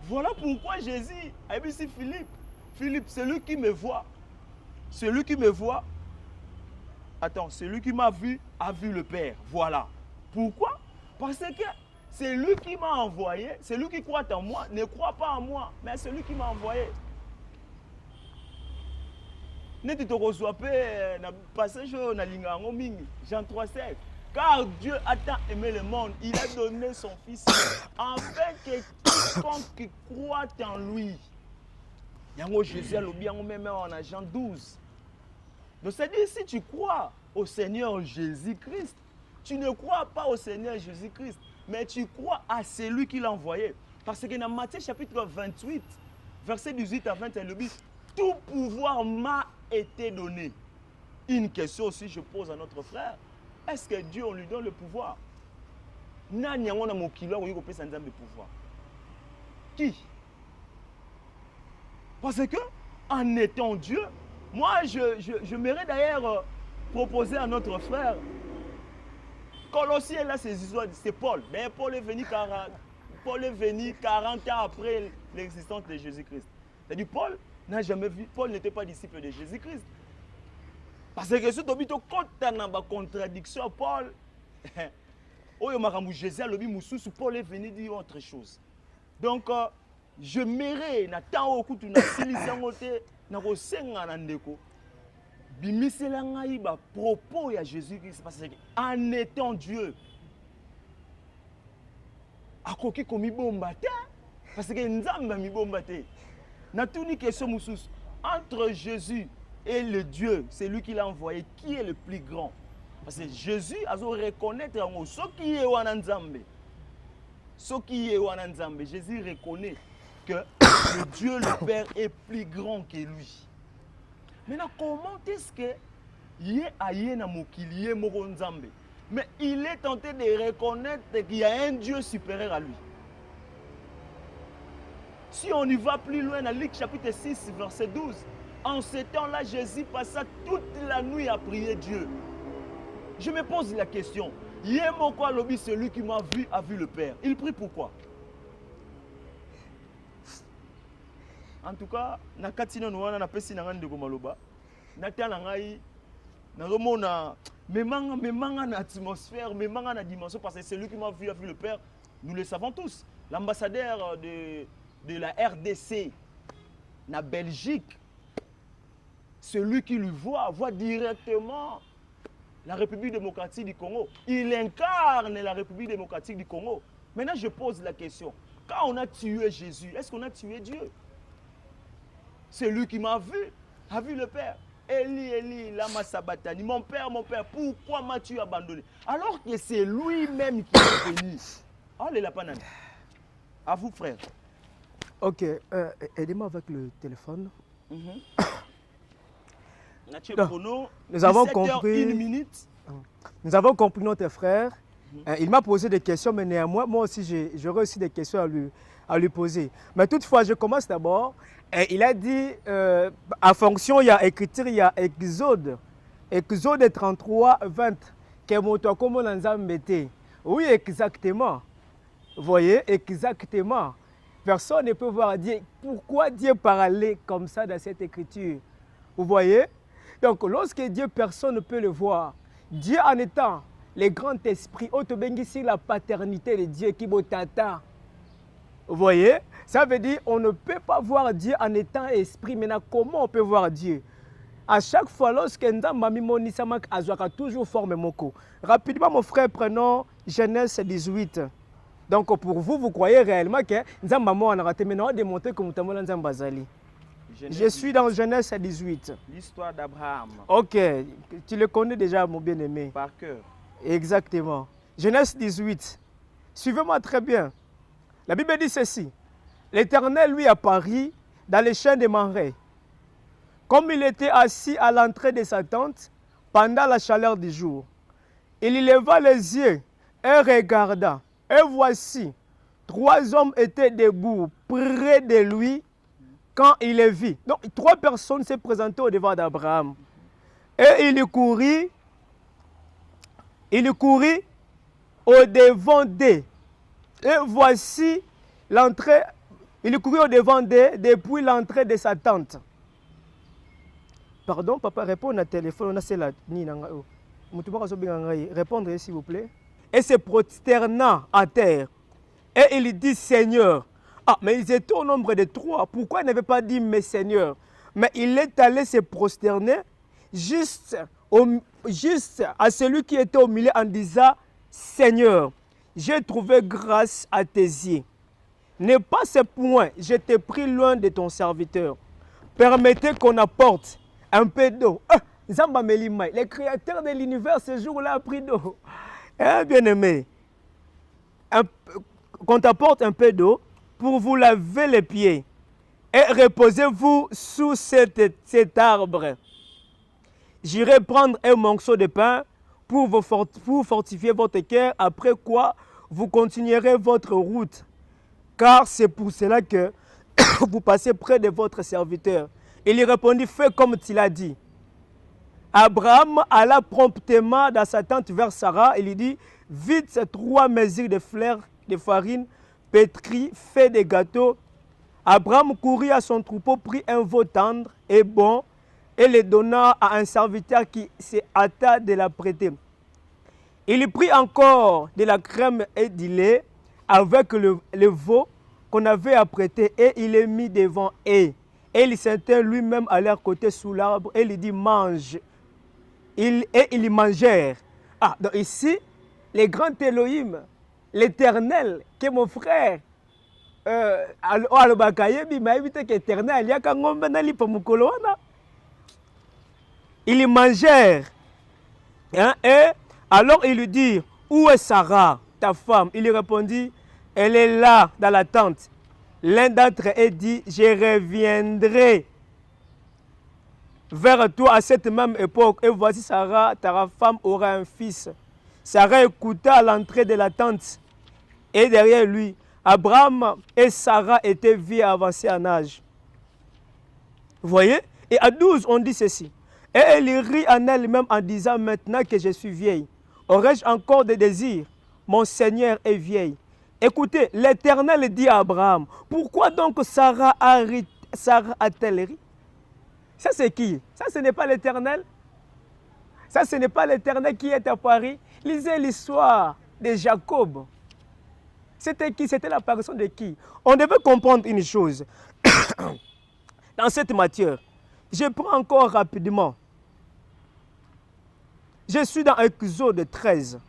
Speaker 3: Voilà pourquoi Jésus a dit Philippe, celui qui me voit, attends, celui qui m'a vu a vu le Père. Voilà. Pourquoi? Parce que c'est lui qui m'a envoyé, celui qui croit en moi ne croit pas en moi, mais à celui qui m'a envoyé. Jean 3,7. Car Dieu a tant aimé le monde, il a donné son Fils, afin que quiconque croit en lui. Yango Jésus a l'oublié même en Jean 12. Donc c'est-à-dire si tu crois au Seigneur Jésus-Christ, tu ne crois pas au Seigneur Jésus-Christ, mais tu crois à celui qui l'a envoyé. Parce que dans Matthieu chapitre 28, verset 18 à 20, il dit tout pouvoir m'a été donné. Une question aussi je pose à notre frère. Est-ce que Dieu, on lui donne le pouvoir? Qui? Parce que, en étant Dieu, moi, je m'aimerais d'ailleurs proposer à notre frère, Colossiens, là, ces histoires, c'est Paul. Mais Paul est venu 40 ans après l'existence de Jésus-Christ. C'est-à-dire, Paul n'a jamais vu, Paul n'était pas disciple de Jésus-Christ. Parce que ce qui est en contradiction, Paul, Paul est venu dire autre chose. Donc, je mérite, propos à Jésus-Christ, parce qu'en étant Dieu, parce que entre Jésus et le Dieu, c'est lui qui l'a envoyé, qui est le plus grand. Parce que Jésus a reconnaître ce qui est Wananzambe. Ce qui est Wananzambe. Jésus reconnaît que le Dieu, le Père, est plus grand que lui. Maintenant, comment est-ce que mais il est tenté de reconnaître qu'il y a un Dieu supérieur à lui. Si on y va plus loin, dans Luc chapitre 6, verset 12, en ce temps-là, Jésus passa toute la nuit à prier Dieu. Je me pose la question. Celui qui m'a vu a vu le Père. Il prie pourquoi? En tout cas, na katina noana na pesi na ngande ko maloba. Na tala ngai na romona memanga na atmosphère, memanga na dimension parce que celui qui m'a vu a vu le Père. Nous le savons tous. L'ambassadeur de la RDC na Belgique, celui qui lui voit directement la République démocratique du Congo. Il incarne la République démocratique du Congo. Maintenant, je pose la question. Quand on a tué Jésus, est-ce qu'on a tué Dieu? Celui qui m'a vu a vu le Père. Eli, Eli, lama sabatani. Mon Père, pourquoi m'as-tu abandonné? Alors que c'est lui-même qui est venu. Allez, la panane. À vous, frère.
Speaker 4: Ok, aidez-moi avec le téléphone. Nous avons compris. Nous avons compris notre frère. Il m'a posé des questions, mais néanmoins, moi aussi, j'aurais aussi des questions à lui poser. Mais toutefois, je commence d'abord. Il a dit, en fonction, il y a écriture, il y a Exode. Exode 33, 20. Oui, exactement. Vous voyez, exactement. Personne ne peut voir Dieu. Pourquoi Dieu parlait comme ça dans cette écriture? Vous voyez? Donc, lorsque Dieu, personne ne peut le voir. Dieu en étant le grand esprit, ici la paternité de Dieu qui est tata. Vous voyez? Ça veut dire qu'on ne peut pas voir Dieu en étant esprit. Maintenant, comment on peut voir Dieu? À chaque fois, lorsque Nzamba Mimoni Samak Azwaka toujours forme moko. Rapidement, mon frère, prenons Genèse 18. Donc, pour vous, vous croyez réellement que Nzamba Mo a raté, mais non, démontrer que Moutamona Nzamba Zali. Je suis dans Genèse 18.
Speaker 3: L'histoire d'Abraham.
Speaker 4: Ok, tu le connais déjà, mon bien-aimé.
Speaker 3: Par cœur.
Speaker 4: Exactement. Genèse 18. Suivez-moi très bien. La Bible dit ceci. L'Éternel lui apparut dans les champs de Mamré. Comme il était assis à l'entrée de sa tente pendant la chaleur du jour, il y leva les yeux et regarda. Et voici, 3 hommes étaient debout près de lui quand il les vit. Donc, 3 personnes se présentaient au devant d'Abraham. Et il courut au devant d'eux. Et voici l'entrée, il courut au devant d'eux depuis l'entrée de sa tente. Pardon, papa, répondre à téléphone, on a celle-là. Répondre, s'il vous plaît. Et se prosterna à terre. Et il dit, Seigneur. Ah, mais ils étaient au nombre de 3. Pourquoi il n'avait pas dit, mes seigneurs? Mais il est allé se prosterner juste à celui qui était au milieu en disant, Seigneur, j'ai trouvé grâce à tes yeux. N'est pas ce point, je t'ai pris loin de ton serviteur. Permettez qu'on apporte un peu d'eau. Zamba Melimai, le créateur de l'univers ce jour-là a pris d'eau. Eh, bien-aimé, qu'on t'apporte un peu d'eau pour vous laver les pieds et reposez-vous sous cet arbre. J'irai prendre un morceau de pain pour fortifier votre cœur, après quoi vous continuerez votre route. Car c'est pour cela que vous passez près de votre serviteur. Il lui répondit, fais comme tu l'as dit. Abraham alla promptement dans sa tente vers Sarah et lui dit, vite 3 mesures de fleurs de farine pétrie, fait des gâteaux. Abraham courut à son troupeau, prit un veau tendre et bon et le donna à un serviteur qui se hâta de la prêter. Il prit encore de la crème et du lait avec le veau qu'on avait apprêté et il est mis devant eux. Et il s'était lui-même à leur côté sous l'arbre et il dit mange. Et ils mangèrent. Ah, donc ici, les grands Elohim, l'Éternel, que mon frère, ils mangèrent. Hein, et alors il lui dit, où est Sarah, ta femme? Il lui répondit, elle est là, dans la tente. L'un d'entre eux dit, je reviendrai vers toi à cette même époque. Et voici Sarah, ta femme, aura un fils. Sarah écouta à l'entrée de la tente. Et derrière lui, Abraham et Sarah étaient vieux avancés en âge. Vous voyez? Et à 12, on dit ceci. Et elle rit en elle-même en disant, maintenant que je suis vieille, aurais-je encore des désirs? Mon Seigneur est vieille. Écoutez, l'Éternel dit à Abraham, pourquoi donc Sarah a-t-elle ri? Ça c'est qui? Ça ce n'est pas l'Éternel? Ça ce n'est pas l'Éternel qui est à Paris? Lisez l'histoire de Jacob. C'était qui? C'était la personne de qui? On devait comprendre une chose. Dans cette matière, je prends encore rapidement. Je suis dans Exode 13.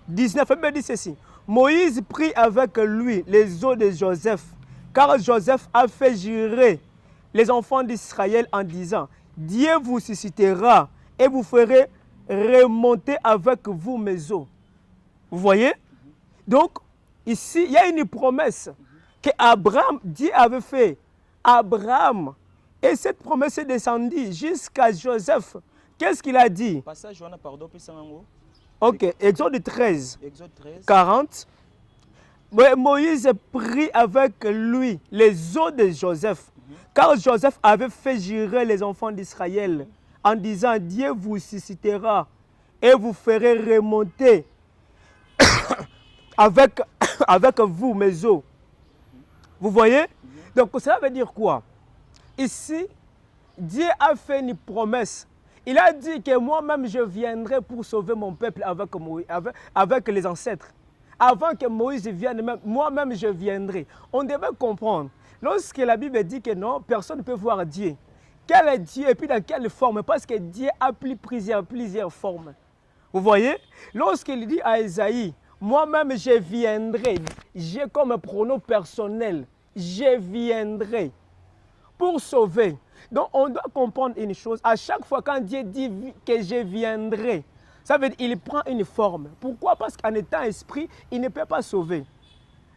Speaker 4: 19, il me dit ceci. Moïse prit avec lui les os de Joseph, car Joseph a fait jurer les enfants d'Israël en disant, Dieu vous suscitera et vous ferez remonter avec vous mes os. Vous voyez? Donc, ici, il y a une promesse que Abraham, Dieu avait fait. Abraham, et cette promesse est descendue jusqu'à Joseph. Qu'est-ce qu'il a dit?
Speaker 3: Passage, Johanna, pardon,
Speaker 4: ok, Exode 13,
Speaker 3: Exode 13.
Speaker 4: 40. Moïse prit avec lui les os de Joseph, car Joseph avait fait jurer les enfants d'Israël en disant, Dieu vous suscitera et vous ferez remonter avec vous mes os. Vous voyez? Donc ça veut dire quoi? Ici, Dieu a fait une promesse. Il a dit que moi-même je viendrai pour sauver mon peuple avec les ancêtres. Avant que Moïse vienne, moi-même je viendrai. On devait comprendre. Lorsque la Bible dit que non, personne ne peut voir Dieu. quel est Dieu et puis dans quelle forme? Parce que Dieu a pris plusieurs formes. Vous voyez? Lorsqu'il dit à Esaïe, moi-même je viendrai, j'ai comme pronom personnel, je viendrai pour sauver. Donc on doit comprendre une chose, à chaque fois quand Dieu dit que je viendrai, ça veut dire qu'il prend une forme. Pourquoi? Parce qu'en étant esprit, il ne peut pas sauver.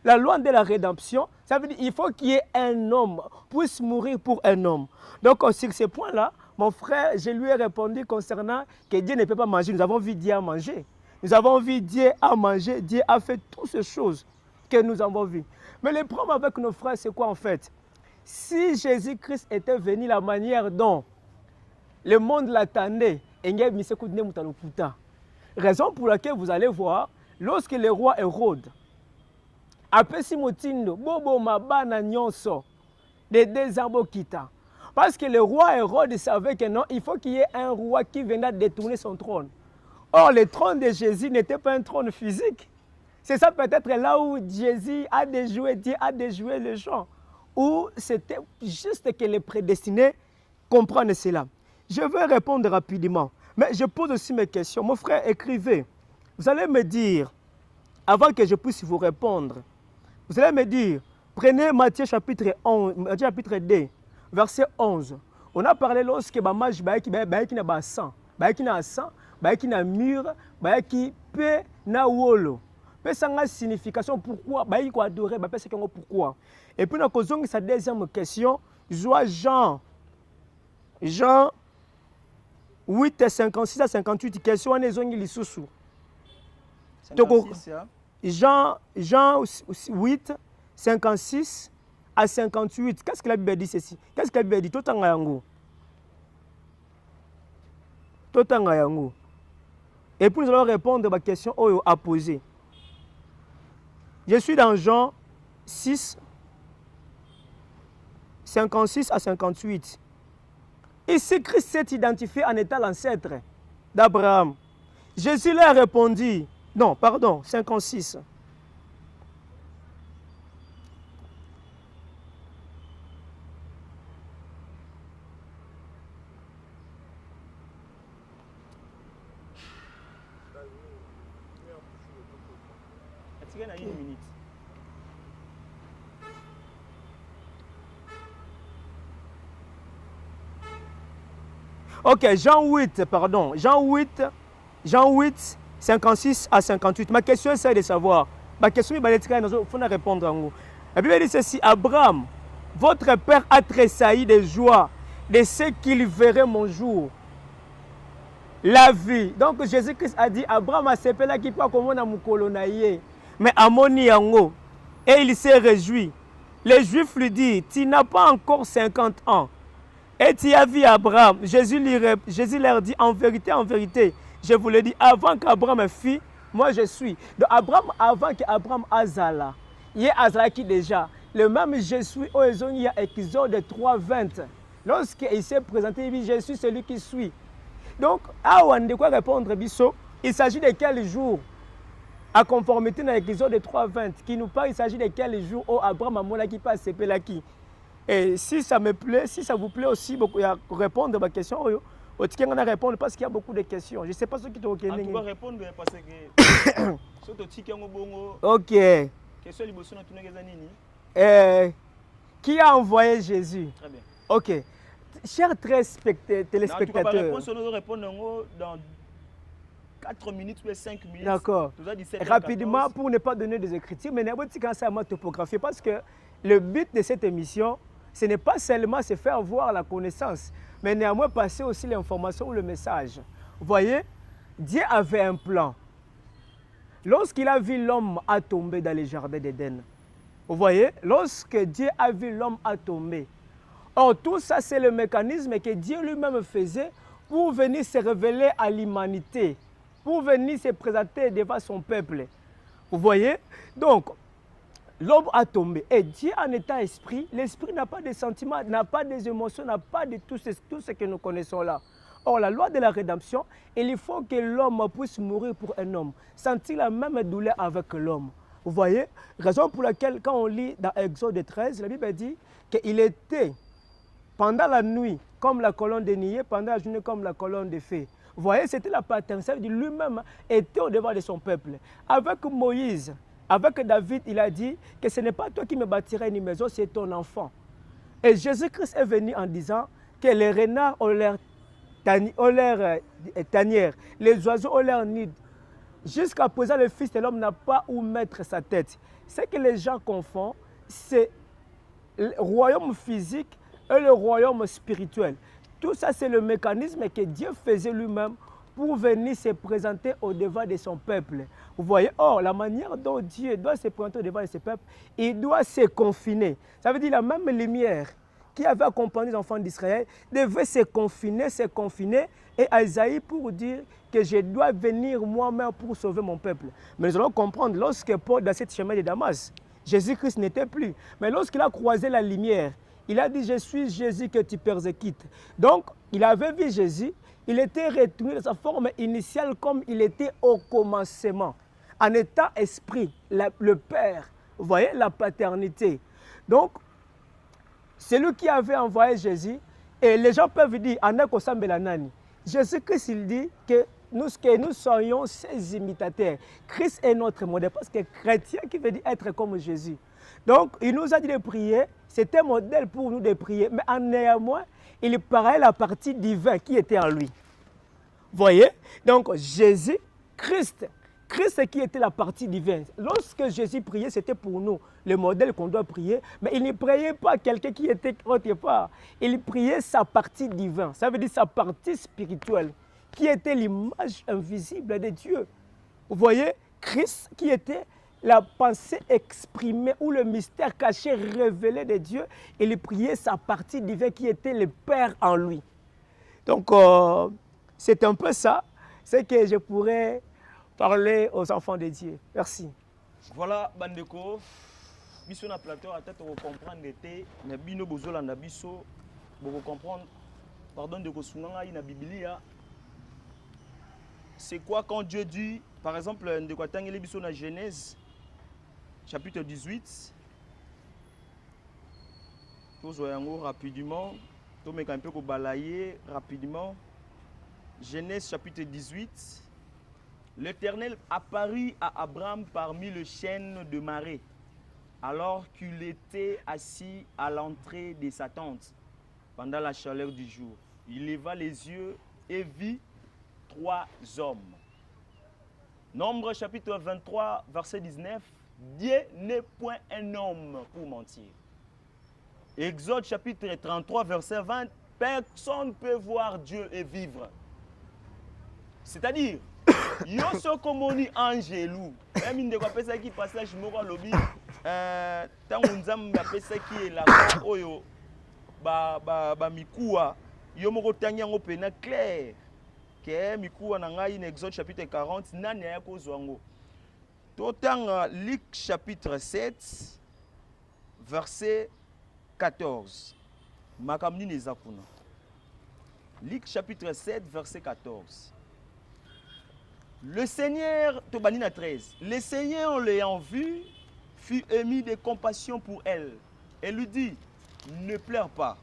Speaker 4: La loi de la rédemption, ça veut dire qu'il faut qu'il y ait un homme, puisse mourir pour un homme. Donc sur ce point-là, mon frère, je lui ai répondu concernant que Dieu ne peut pas manger. Nous avons vu Dieu à manger. Nous avons vu Dieu à manger. Dieu a fait toutes ces choses que nous avons vues. Mais le problème avec nos frères, c'est quoi en fait? Si Jésus-Christ était venu la manière dont le monde l'attendait, raison pour laquelle vous allez voir, lorsque le roi Hérode apesi motindo bobo mabana nyonso de Dezabokita, parce que le roi Hérode savait que non, il faut qu'il y ait un roi qui viendra détourner son trône. Or, le trône de Jésus n'était pas un trône physique. C'est ça peut-être là où Jésus a déjoué, Dieu a déjoué les gens, où c'était juste que les prédestinés comprennent cela. Je vais répondre rapidement, mais je pose aussi mes questions. Mon frère, écrivez. Vous allez me dire, avant que je puisse vous répondre, vous allez me dire, prenez Matthieu chapitre 2, verset 11. On a parlé lorsque Bamaj Baïki na basan, Baïki na sang, Baïki na mur, Baïki pe na wolo. Pe sanga signification pourquoi Baïki ko adorer, ba pe c'est pourquoi. Et puis na kozongi sa deuxième question, Jean 8, 56 à 58, question on ezongi lisusu.
Speaker 3: 56,
Speaker 4: Jean 8, 56 à 58. Qu'est-ce que la Bible dit ceci? Qu'est-ce que la Bible dit? Totanga yango. Totanga yango. Et puis nous allons répondre à ma question à poser. Je suis dans Jean 6, 56 à 58. Ici, Christ s'est identifié en étant l'ancêtre d'Abraham. Jésus leur a répondu, non, pardon, 56.
Speaker 3: Une minute.
Speaker 4: Ok, Jean 8, 56 à 58. Ma question est de savoir. Ma question est de répondre. La Bible dit ceci, Abraham, votre père a tressailli de joie de ce qu'il verrait mon jour. La vie. Donc Jésus-Christ a dit, Abraham a sepé là qui peut comme on a mukolonaye. Mais Amoni yango. Et il s'est réjoui. Les Juifs lui disent, tu n'as pas encore 50 ans. Et tu as vu Abraham. Jésus leur dit, en vérité, je vous le dis, avant qu'Abraham fît, moi je suis. Donc Abraham, avant qu'Abraham azala, il y a azala qui déjà. Le même je suis, il y a Exode 3, 20. Lorsqu'il s'est présenté, il dit, je suis celui qui suis. Donc, de quoi répondre, Bisso? Il s'agit de quel jour? À conformité dans l'Exode 3, 20, qui nous parle, il s'agit de quel jour où Abraham a mola qui passe qui. Et si ça me plaît, si ça vous plaît aussi, beaucoup à répondre à ma question, on a répondre parce qu'il y a beaucoup de questions. Je ne sais pas ce qui te reconnaît.
Speaker 3: Tu vas répondre parce que
Speaker 4: ok.
Speaker 3: Question
Speaker 4: qui a envoyé Jésus?
Speaker 3: Très bien.
Speaker 4: Ok. Chers téléspectateurs.
Speaker 3: Nous allons répondre dans 4 minutes ou 5 minutes.
Speaker 4: D'accord. Rapidement, pour ne pas donner des écritures, mais quand ça m'a topographié, parce que le but de cette émission, ce n'est pas seulement se faire voir la connaissance, mais néanmoins passer aussi l'information ou le message. Vous voyez, Dieu avait un plan. Lorsqu'il a vu l'homme à tomber dans les jardins d'Éden, vous voyez, lorsque Dieu a vu l'homme à tomber, or tout ça c'est le mécanisme que Dieu lui-même faisait pour venir se révéler à l'humanité, pour venir se présenter devant son peuple. Vous voyez? Donc, l'homme a tombé. Et Dieu en étant esprit, l'esprit n'a pas de sentiments, n'a pas des émotions, n'a pas de tout ce que nous connaissons là. Or, la loi de la rédemption, il faut que l'homme puisse mourir pour un homme, sentir la même douleur avec l'homme. Vous voyez? Raison pour laquelle, quand on lit dans Exode 13, la Bible dit qu'il était, pendant la nuit, comme la colonne de nuit, pendant la journée comme la colonne de feu. Vous voyez, c'était la paternité. Ça veut dire lui-même était au devant de son peuple. Avec Moïse, avec David, il a dit que ce n'est pas toi qui me bâtiras une maison, c'est ton enfant. Et Jésus-Christ est venu en disant que les renards ont leur tanière, les oiseaux ont leur nid. Jusqu'à présent, le Fils de l'homme n'a pas où mettre sa tête. Ce que les gens confondent, c'est le royaume physique et le royaume spirituel. Tout ça, c'est le mécanisme que Dieu faisait lui-même pour venir se présenter au devant de son peuple. Vous voyez, or, la manière dont Dieu doit se présenter au devant de ses peuples, il doit se confiner. Ça veut dire la même lumière qui avait accompagné les enfants d'Israël devait se confiner, et Isaïe pour dire que je dois venir moi-même pour sauver mon peuple. Mais nous allons comprendre, lorsque Paul, dans cette chemin de Damas, Jésus-Christ n'était plus. Mais lorsqu'il a croisé la lumière, il a dit, je suis Jésus que tu persécutes. Donc, il avait vu Jésus, il était retourné dans sa forme initiale comme il était au commencement, en état esprit, le Père. Vous voyez, la paternité. Donc, c'est lui qui avait envoyé Jésus, et les gens peuvent dire, Anako Sambelanani. Jésus-Christ, il dit que nous soyons ses imitateurs. Christ est notre modèle, parce que chrétien qui veut dire être comme Jésus. Donc, il nous a dit de prier, c'était un modèle pour nous de prier, mais en néanmoins, il parlait la partie divine qui était en lui. Vous voyez? Donc, Jésus, Christ qui était la partie divine. Lorsque Jésus priait, c'était pour nous le modèle qu'on doit prier, mais il ne priait pas quelqu'un qui était autre part. Il priait sa partie divine, ça veut dire sa partie spirituelle, qui était l'image invisible de Dieu. Vous voyez? Christ qui était la pensée exprimée ou le mystère caché révélé de Dieu, il priait sa partie divine qui était le Père en lui. Donc, c'est un peu ça, c'est que je pourrais parler aux enfants de Dieu. Merci.
Speaker 3: Voilà, Bandeko, biso na plateau, à tête, on comprendre l'été, mais bino bozola na biso, vous comprendre, pardon de Kosunanga, na Biblia. C'est quoi quand Dieu dit, par exemple, de quoi tangele biso na Genèse, chapitre 18, tous voyons rapidement, tous mes un peu balayer rapidement. Genèse chapitre 18. L'Éternel apparut à Abraham parmi les chênes de Marée, alors qu'il était assis à l'entrée de sa tente pendant la chaleur du jour. Il leva les yeux et vit 3 hommes. Nombre chapitre 23, verset 19. Dieu n'est point un homme pour mentir. Exode chapitre 33, verset 20. Personne ne peut voir Dieu et vivre. C'est-à-dire, yo sokomoni angelou. Même une de quoi pesa qui passage moko lobby. Tango nzamba pesa qui est là oyo ba mikuwa yo moko tangi yango pena clair. Que mikuwa na ngai na Exode chapitre 40 nani ya kozwa ngo. Totanga Luc chapitre 7 verset 14. Makamni nezakuna. Luc chapitre 7 verset 14. Le Seigneur, Tobanina 13, le Seigneur l'ayant vu, fut ému de compassion pour elle. Et lui dit, ne pleure pas.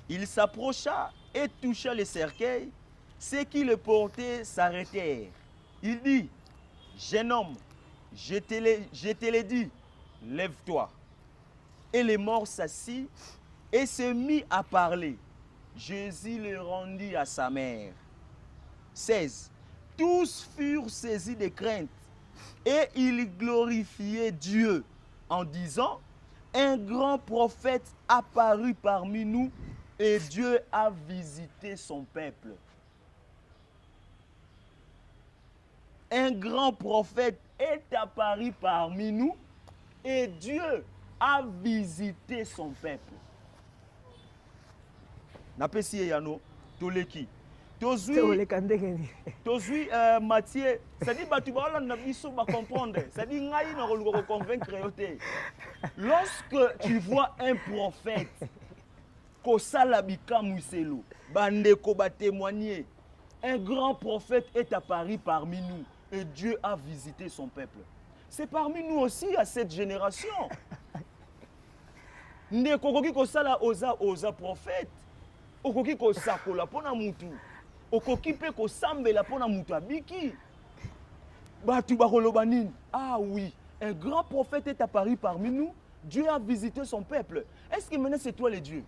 Speaker 3: Il s'approcha et toucha le cercueil. Ceux qui le portaient s'arrêtèrent. Il dit, jeune homme, je te l'ai dit, lève-toi. Et le mort s'assit et se mit à parler. Jésus le rendit à sa mère. 16. Tous furent saisis de crainte et ils glorifiaient Dieu en disant, un grand prophète apparut parmi nous et Dieu a visité son peuple. Un grand prophète est apparu parmi nous et Dieu a visité son peuple. Napesi yano toleki. Tozui Mathieu, ça dit batu ba na biso ba comprendre. Ça dit ngai na ko convaincre yote. Lorsque tu vois un prophète ko sala bikamuselo, bande ko ba témoigner. Un grand prophète est apparu parmi nous et Dieu a visité son peuple. C'est parmi nous aussi à cette génération. Ndeko koki ko sala oza prophète. okoki kosakola pona mutu okoki pe kosambela pona mutu abiki batu bakoloba nini. Ah oui, un grand prophète est apparu parmi nous, Dieu a visité son peuple. Est-ce que maintenant c'est toi le Dieu?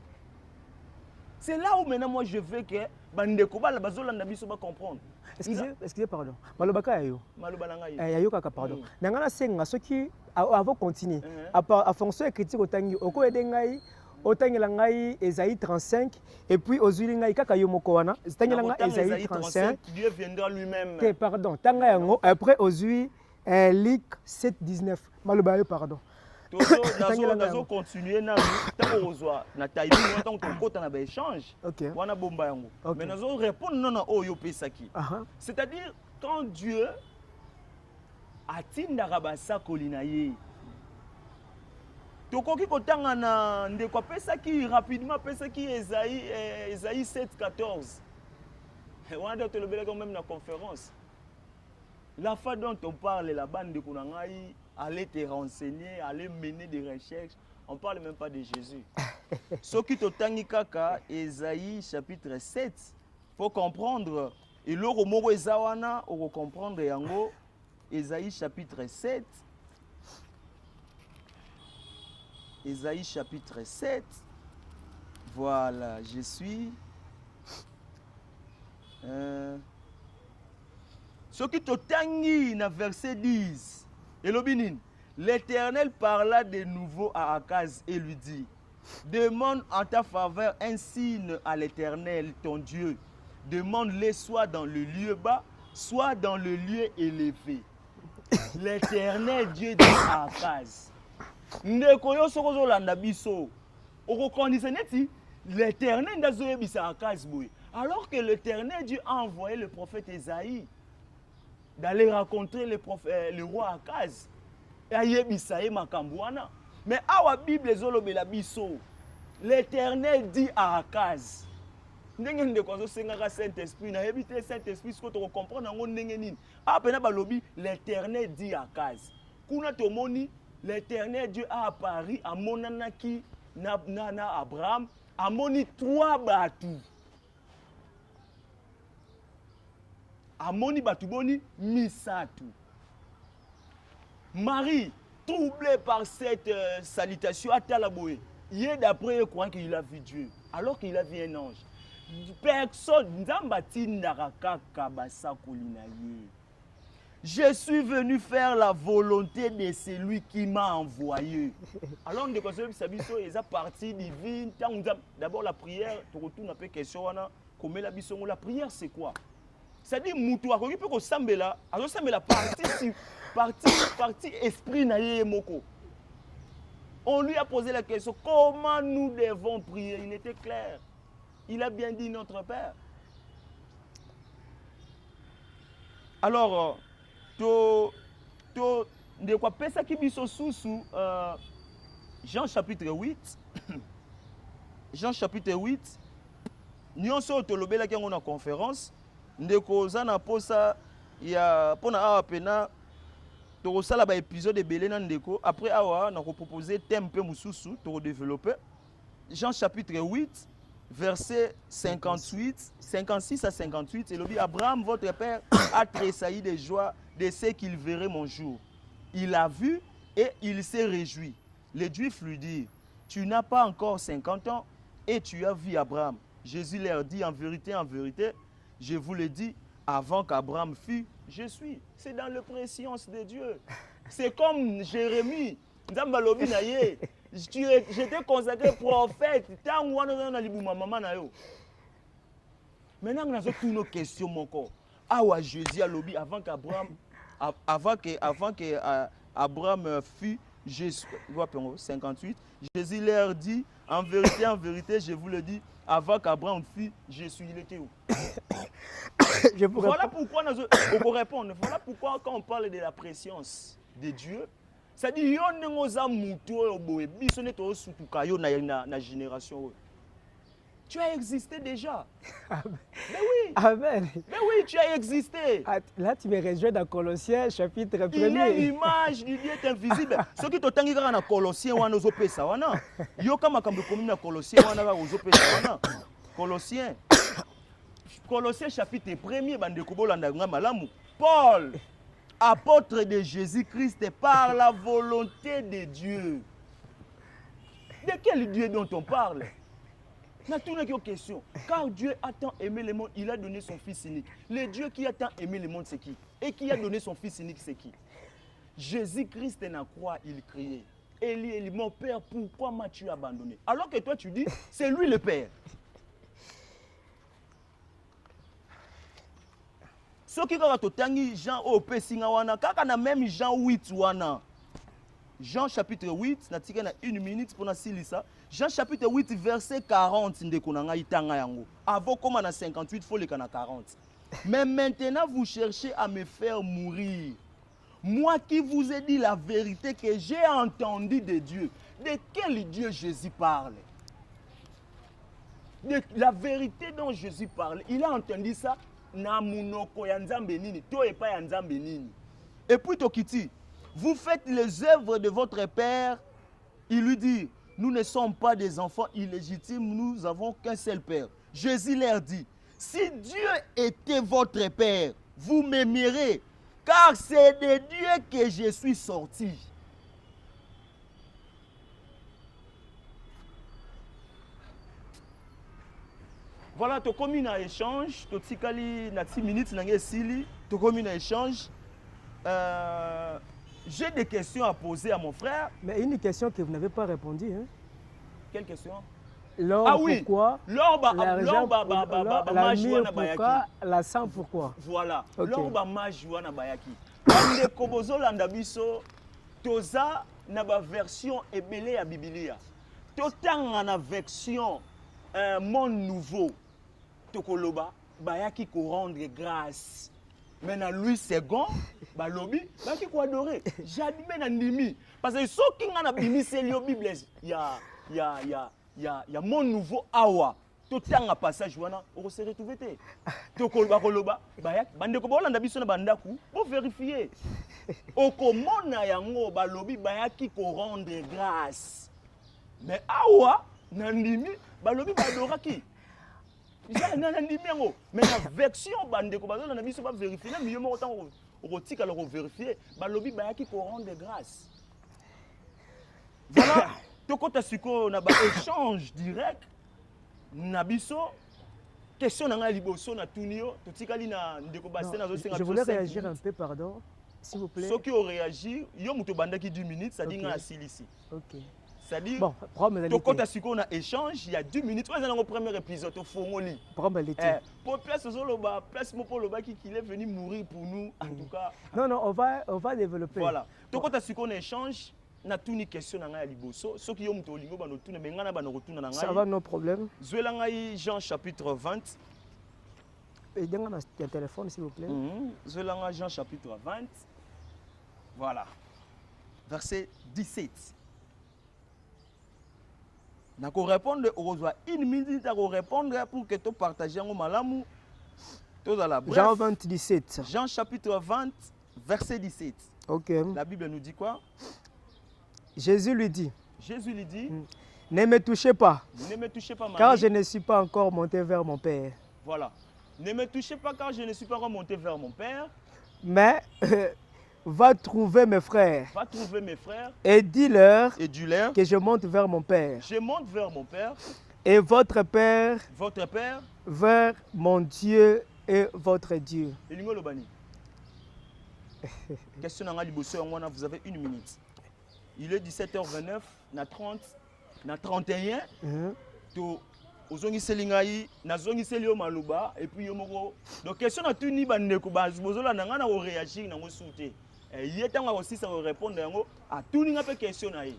Speaker 3: C'est là où maintenant moi je veux que bandeko bala bazolanda biso ba comprendre.
Speaker 4: Excusez, pardon. Malobaka yayo.
Speaker 3: Maloba na ngai.
Speaker 4: Yayo kaka pardon. Nangana senga soki avant continuer. À fonction critique otangi oko edengai otangela ngai Esaïe 35 et puis ozuli ngai kaka yo moko wana. Tangela ngai Esaïe 35.
Speaker 3: Dieu viendra lui-même.
Speaker 4: Pardon. Tanga yango après ozuli Luc 7:19. Maloba yayo pardon.
Speaker 3: Nazo continuer na tango ozwa na taïbi na tango tokota na ba échange. Wana bomba yango. Mais nazo répondre non na oyo pesaki. C'est-à-dire quand Dieu atindaka basakoli na ye. Tokoki kotanga na ndeko pesaki rapidement pesaki Esaïe 7:14. Wana te lobela quand même na conférence. La fois dont on parle là-bas de Kunangai, aller te renseigner, aller mener des recherches, on ne parle même pas de Jésus. Ce qui est kaka, Esaïe chapitre 7, il faut comprendre. Et là, au mot Esawana, on va comprendre yango, Esaïe chapitre 7. Esaïe chapitre 7. Voilà, je suis. Ce qui te tangi na verset 10. Et l'Éternel parla de nouveau à Akaz et lui dit: demande en ta faveur un signe à l'Éternel ton Dieu. Demande-le soit dans le lieu bas, soit dans le lieu élevé. L'Éternel Dieu dit à Akaz. L'Éternel n'a Akaz. Alors que l'Éternel Dieu a envoyé le prophète Esaïe d'aller rencontrer le roi Akaz. Mais à la Bible, l'Éternel dit à Akaz. L'Éternel dit à Akaz. L'Éternel Dieu a apparu à Monanaki, na Abraham, a moni 3 bateaux. Amoni batuboni misatu. Marie, troublée par cette salutation, à Talaboé, hier d'après il croit qu'il a vu Dieu, alors qu'il a vu un ange. Personne je suis venu faire la volonté de celui qui m'a envoyé. Alors on déconseille sa biso et sa partie divine. D'abord la prière, tu retournes un peu question comme la biso. La prière c'est quoi? C'est-à-dire mutu akoki pe ko sambela, azo sambela partie esprit na ye moko. On lui a posé la question comment nous devons prier. Il était clair. Il a bien dit notre Père. Alors de quoi pesa ki biso susu Jean chapitre 8. Jean chapitre 8. Nyonso tolobela ki ngona conférence. Ndeko zana posa ya pona awa pena to sala ba épisode de belé na ndeko après awa na ko proposer thème peu mususu to développer. Jean chapitre 8 verset 56 à 58 et le dit Abraham votre père a tressailli de joie de ce qu'il verrait mon jour. Il a vu et il s'est réjoui. Les Juifs lui dirent tu n'as pas encore 50 ans et tu as vu Abraham. Jésus leur dit en vérité, je vous le dis, avant qu'Abraham fût, je suis. C'est dans le préscience de Dieu. C'est comme Jérémie. J'étais consacré prophète. Maintenant, nous avons toutes nos questions, mon corps. Ah ouais, Jésus a lobby avant qu'Abraham fût, Jésus, 58. Jésus leur dit, en vérité, je vous le dis, avant qu'Abraham fût, je suis. Il était où? Voilà pourquoi nous pour répondre. Voilà pourquoi quand on parle de la préscience de Dieu, ça dit yon nengoza mutu oboe bisone to sutuka yo na génération. Tu as existé déjà.
Speaker 4: Amen.
Speaker 3: Mais oui.
Speaker 4: Amen.
Speaker 3: Mais oui, tu as existé.
Speaker 4: Là, tu me rejoins dans Colossiens chapitre 1er.
Speaker 3: Il est l'image du Dieu invisible. Ce qui t'otangi dans Colossiens wana ozopesa wana. Yo kama kambe komi na Colossiens wana ozopesa wana. Colossiens. Colossiens chapitre 1er, bandeko bolanda nga malamu. Paul, apôtre de Jésus-Christ par la volonté de Dieu. De quel Dieu dont on parle? N'a tout une question. Car Dieu a tant aimé le monde, il a donné son Fils unique. Le Dieu qui a tant aimé le monde, c'est qui? Et qui a donné son Fils unique, c'est qui? Jésus-Christ na croix, il criait. Élie, Élie, mon Père, pourquoi m'as-tu abandonné? Alors que toi, tu dis, c'est lui le Père. Ce qui est totangi Jean au Pessinga wana, kaka na même Jean 8 wana. Jean chapitre 8, na tika na 1 minute pour na silisa. Jean chapitre 8 verset 40 ndeko na nga itanga yango. Avant comme na 58 faut le kana 40. Mais maintenant vous cherchez à me faire mourir. Moi qui vous ai dit la vérité que j'ai entendu de Dieu. De quel Dieu Jésus parle? De la vérité dont Jésus parle. Il a entendu ça. Et puis Tokiti, vous faites les œuvres de votre Père. Il lui dit, nous ne sommes pas des enfants illégitimes, nous n'avons qu'un seul Père. Jésus leur dit, si Dieu était votre Père, vous m'aimerez, car c'est de Dieu que je suis sorti. Voilà, tu as commis un échange, tu as commis 6 minutes, tu as commis un échange. J'ai des questions à poser à mon frère.
Speaker 4: Mais une question que vous n'avez pas répondu. Hein?
Speaker 3: Quelle question?
Speaker 4: Pourquoi?
Speaker 3: La mire,
Speaker 4: pourquoi? La sang, pourquoi?
Speaker 3: Voilà.
Speaker 4: Okay.
Speaker 3: L'or majouana bayaki. Ande kobozo landabiso, toza na ba version ebele ya Biblia. Totanga na version un monde nouveau. Tokoloba bayaki ko rendre grâce. Maintenant Louis II balobi bayaki ko adorer. J'admets na ndimi parce que so kinga na bimi selio Bible ya monde nouveau awa. Totanga passage wana o se retrouver te. Tokoloba bayaki bande ko bolanda biso na bandaku pour vérifier. Okomona yango balobi bayaki ko rendre grâce. Mais awa na ndimi balobi badoraki. Mais la version bande ko bazona na biso ba vérifier na mieux mo temps au tika le vérifier balobi bayaki ko rendre grâce. Voilà, tokota siko na ba échange direct na biso question na nga liboso na tunio to tikali na ndeko basé na zo senga.
Speaker 4: Je voulais réagir un peu, pardon, s'il vous plaît.
Speaker 3: Ceux qui ont réagi, yo muto bandaki 10 minutes, ça dit nga asilisi.
Speaker 4: OK.
Speaker 3: C'est-à-dire,
Speaker 4: bon,
Speaker 3: quand on a échange, il y a 2 minutes. On est dans le premier épisode, au Fongoli. Pour place qui est venu mourir pour nous, en tout cas.
Speaker 4: Non, on va développer.
Speaker 3: Voilà. Donc, quand on échange, on a toutes les questions dans la liboso. Ceux qui ont tout le monde,
Speaker 4: ça va, nos problèmes.
Speaker 3: Jean chapitre 20.
Speaker 4: Et dans un téléphone, s'il vous plaît.
Speaker 3: Jean chapitre 20. Voilà. Verset 17. Nako répondre aux 1 minute à répondre pour que tu partages en malamu.
Speaker 4: Jean 20, 17.
Speaker 3: Jean chapitre 20, verset 17.
Speaker 4: OK.
Speaker 3: La Bible nous dit quoi?
Speaker 4: Jésus lui dit.
Speaker 3: Ne
Speaker 4: me touchez pas.
Speaker 3: Ne me touchez pas, Marie,
Speaker 4: car je ne suis pas encore monté vers mon Père.
Speaker 3: Voilà. Ne me touchez pas car je ne suis pas remonté vers mon Père.
Speaker 4: Mais va trouver mes frères.
Speaker 3: Va trouver mes frères.
Speaker 4: Et dis-leur
Speaker 3: que
Speaker 4: je monte vers mon Père.
Speaker 3: Je monte vers mon Père.
Speaker 4: Et votre Père.
Speaker 3: Votre Père.
Speaker 4: Vers mon Dieu et votre Dieu.
Speaker 3: Question à Libosso, vous avez 1 minute. Il est 17h29, na 30, na 31. Ozongiselingai nazongiselio maluba et puis yomoko donc question na tuni bandeko bazola nanga na réagir na ngosute yetanga aussi ça répondre yango a tuni nga pe question na ye.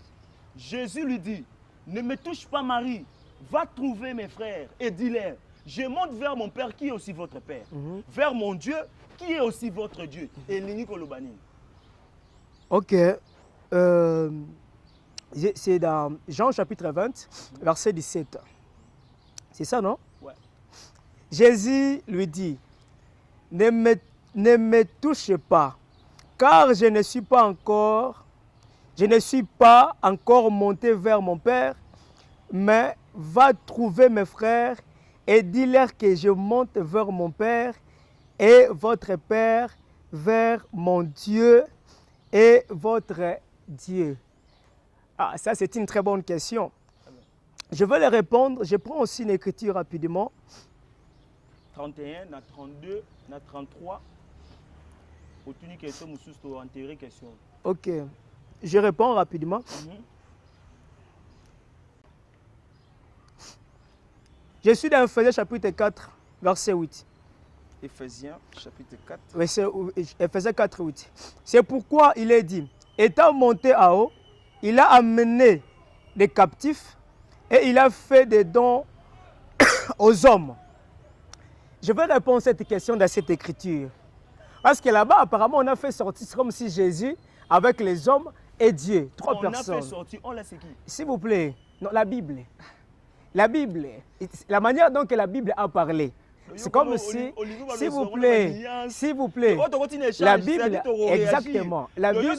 Speaker 3: Jésus lui dit, ne me touche pas Marie, va trouver mes frères et dis-leur, je monte vers mon Père qui est aussi votre Père, vers mon Dieu qui est aussi votre Dieu. Et lingi kolobani.
Speaker 4: OK. C'est dans Jean chapitre 20 verset 17. C'est ça, non?
Speaker 3: Ouais.
Speaker 4: Jésus lui dit, ne me touche pas, car je ne suis pas encore monté vers mon Père, mais va trouver mes frères et dis-leur que je monte vers mon Père et votre Père, vers mon Dieu et votre Dieu. Ah, ça c'est une très bonne question. Je vais les répondre. Je prends aussi une écriture rapidement.
Speaker 3: 31, na 32, na 33. Aucune question, monsieur, tu as enterré question.
Speaker 4: Ok. Je réponds rapidement. Je suis dans Ephésiens chapitre 4, verset 8.
Speaker 3: Ephésiens chapitre 4.
Speaker 4: Ephésiens 4, 8. C'est pourquoi il est dit, étant monté à haut, il a amené des captifs et il a fait des dons aux hommes. Je vais répondre à cette question dans cette écriture. Parce que là-bas, apparemment, on a fait sortir, c'est comme si Jésus, avec les hommes et Dieu, trois personnes.
Speaker 3: On a fait sortir, on l'a séqué.
Speaker 4: S'il vous plaît, non, la Bible. La Bible, la manière dont la Bible a parlé. C'est comme si, s'il vous plaît, la Bible, exactement, la Bible,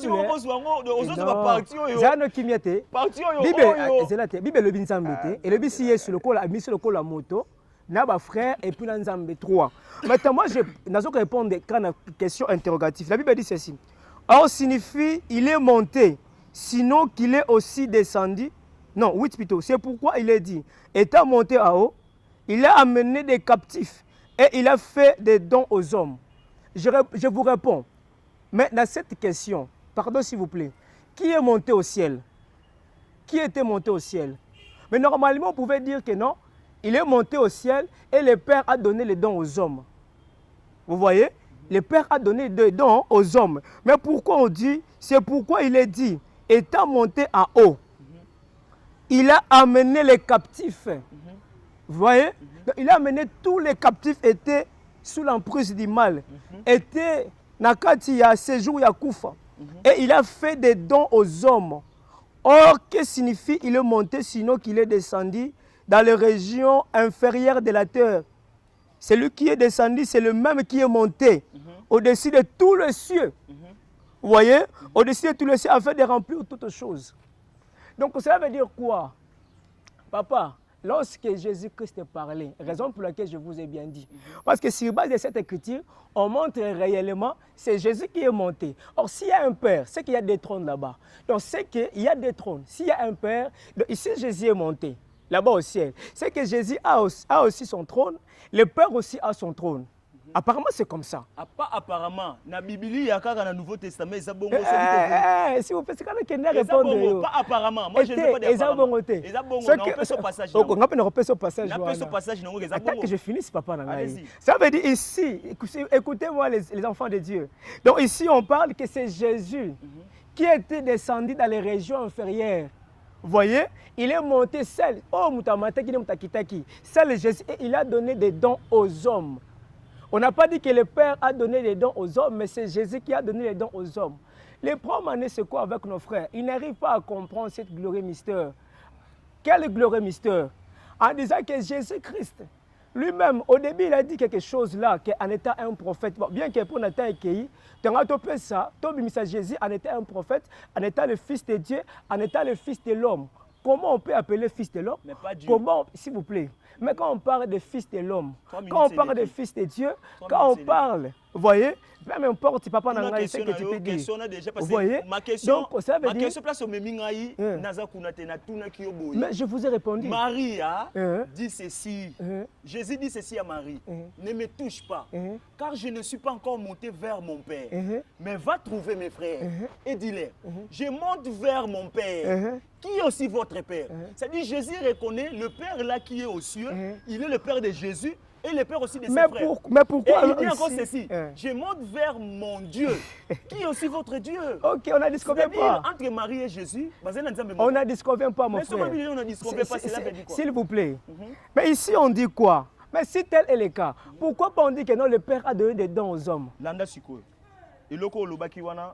Speaker 4: Bible le binzambete, et le bisiye sur le col, a mis sur le col la moto, n'a pas frère et puis l'enzambe 3. Maintenant, moi, je n'ai pas répondre à une question interrogative. La Bible dit ceci. Or signifie, il est monté, sinon qu'il est aussi descendu. Non, 8 plutôt. C'est pourquoi il est dit, étant monté à haut, il a amené des captifs et il a fait des dons aux hommes. Je vous réponds. Mais dans cette question, pardon s'il vous plaît, qui est monté au ciel? Qui était monté au ciel? Mais normalement, on pouvait dire que non, il est monté au ciel et le Père a donné les dons aux hommes. Vous voyez? Le Père a donné des dons aux hommes. Mais pourquoi on dit? C'est pourquoi il est dit, étant monté en haut, il a amené les captifs. Vous voyez? Donc, il a amené tous les captifs étaient sous l'emprise du mal. Étaient nakati ya séjour ya kufa. Et il a fait des dons aux hommes. Or, que signifie il est monté sinon qu'il est descendu dans les régions inférieures de la terre? Celui qui est descendu, c'est le même qui est monté au-dessus de tous les cieux. Vous voyez? Au-dessus de tous les cieux afin de remplir toutes choses. Donc, cela veut dire quoi? Papa, lorsque Jésus-Christ parlait, raison pour laquelle je vous ai bien dit, parce que sur base de cette écriture, on montre réellement, c'est Jésus qui est monté. Or, s'il y a un Père, c'est qu'il y a des trônes là-bas. Donc, c'est qu'il y a des trônes. S'il y a un Père, donc ici Jésus est monté, là-bas au ciel. C'est que Jésus a aussi son trône, le Père aussi a son trône. Apparemment, c'est comme ça.
Speaker 3: Pas apparemment. Dans la Bible, il y a dans le Nouveau Testament, il y a bon.
Speaker 4: Si vous faites ce qu'on a répondre.
Speaker 3: Pas apparemment. Moi, je ne veux pas dire apparemment. Il y a bon. On peut ce passage.
Speaker 4: On peut ce passage.
Speaker 3: On peut ce passage.
Speaker 4: Attends que je finisse, papa. Ça veut dire ici, écoutez-moi les enfants de Dieu. Donc ici, on parle que c'est Jésus qui était descendu dans les régions inférieures. Vous voyez, il est monté seul. Oh, Moutamata, qui est Moutakitaki. Seul Jésus, et il a donné des dons aux hommes. On n'a pas dit que le Père a donné les dons aux hommes, mais c'est Jésus qui a donné les dons aux hommes. Les problèmes, c'est quoi avec nos frères? Ils n'arrivent pas à comprendre cette glorieux mystère. Quel glorieux mystère? En disant que Jésus-Christ, lui-même, au début, il a dit quelque chose là, qu'en étant un prophète, bon, bien que pour Nathan et Kéhi, tu as topé ça, tu as mis ça Jésus en étant un prophète, en étant le Fils de Dieu, en étant le Fils de l'homme. Comment on peut appeler Fils de l'homme?
Speaker 3: Mais pas Dieu.
Speaker 4: Comment, s'il vous plaît? Mais quand on parle de Fils de l'homme, quand on parle de Fils de Dieu, quand on parle, vous voyez, peu importe, papa n'a pas ce que tu peux dire. Vous voyez?
Speaker 3: Ma question,
Speaker 4: donc, ça veut dire...
Speaker 3: place au Memingaï,
Speaker 4: mais je vous ai répondu.
Speaker 3: Marie dit ceci. Jésus dit ceci à Marie. Ne me touche pas, car je ne suis pas encore monté vers mon Père. Mais va trouver mes frères et dis-leur, je monte vers mon Père, qui est aussi votre Père. C'est-à-dire Jésus reconnaît le Père là qui est aux cieux, il est le Père de Jésus. Et le Père aussi de ses frères.
Speaker 4: Mais pourquoi?
Speaker 3: Et il dit encore ceci. Je monte vers mon Dieu, qui est aussi votre Dieu.
Speaker 4: Ok, on a discouvert pas.
Speaker 3: Entre Marie et Jésus,
Speaker 4: on n'a discouvert pas, mon frère. S'il vous plaît. Mais ici, on dit quoi? Mais si tel est le cas, pourquoi pas on dit que non, le Père a donné des dons aux hommes?
Speaker 3: Landa Siko. Et loko lobakiwana.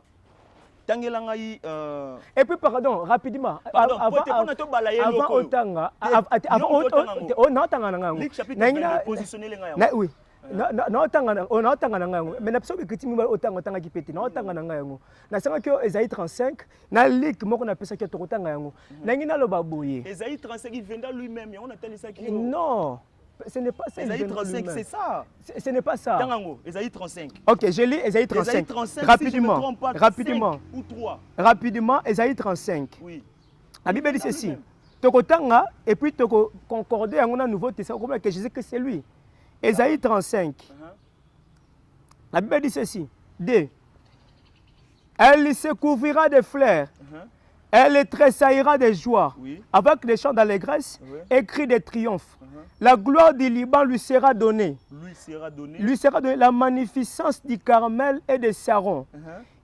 Speaker 4: Et puis, pardon, rapidement. Avant Otanga. Oui. Non, mais n'absolu que tu m'as autant qui pète. Non, N'a que Esaïe 35, na lik moko na pesa que Torotanga yango. Nangina lo babouye.
Speaker 3: Esaïe 35 il venda lui-même, on a tellement ça qui.
Speaker 4: Non. ce n'est pas ça.
Speaker 3: Esaïe 35, c'est ça.
Speaker 4: Ce n'est pas ça.
Speaker 3: Tangango, Esaïe 35.
Speaker 4: Ok, je lis Esaïe 35.
Speaker 3: Esaïe 35,
Speaker 4: rapidement,
Speaker 3: si je me trompe pas,
Speaker 4: rapidement.
Speaker 3: 5 ou 3.
Speaker 4: Rapidement, Esaïe 35.
Speaker 3: Oui.
Speaker 4: La Bible dit ceci. Tokotanga, et puis toko concorder en un nouveau testament, comme que Jésus que c'est lui. Esaïe 35. La Bible dit ceci. 2. Elle se couvrira de fleurs. Elle tressaillira de joie.
Speaker 3: Oui.
Speaker 4: Avec des chants d'allégresse
Speaker 3: Oui.
Speaker 4: et cris de triomphe. La gloire du Liban lui sera donnée.
Speaker 3: Lui sera donné.
Speaker 4: Lui sera donnée la magnificence du Carmel et de Saron.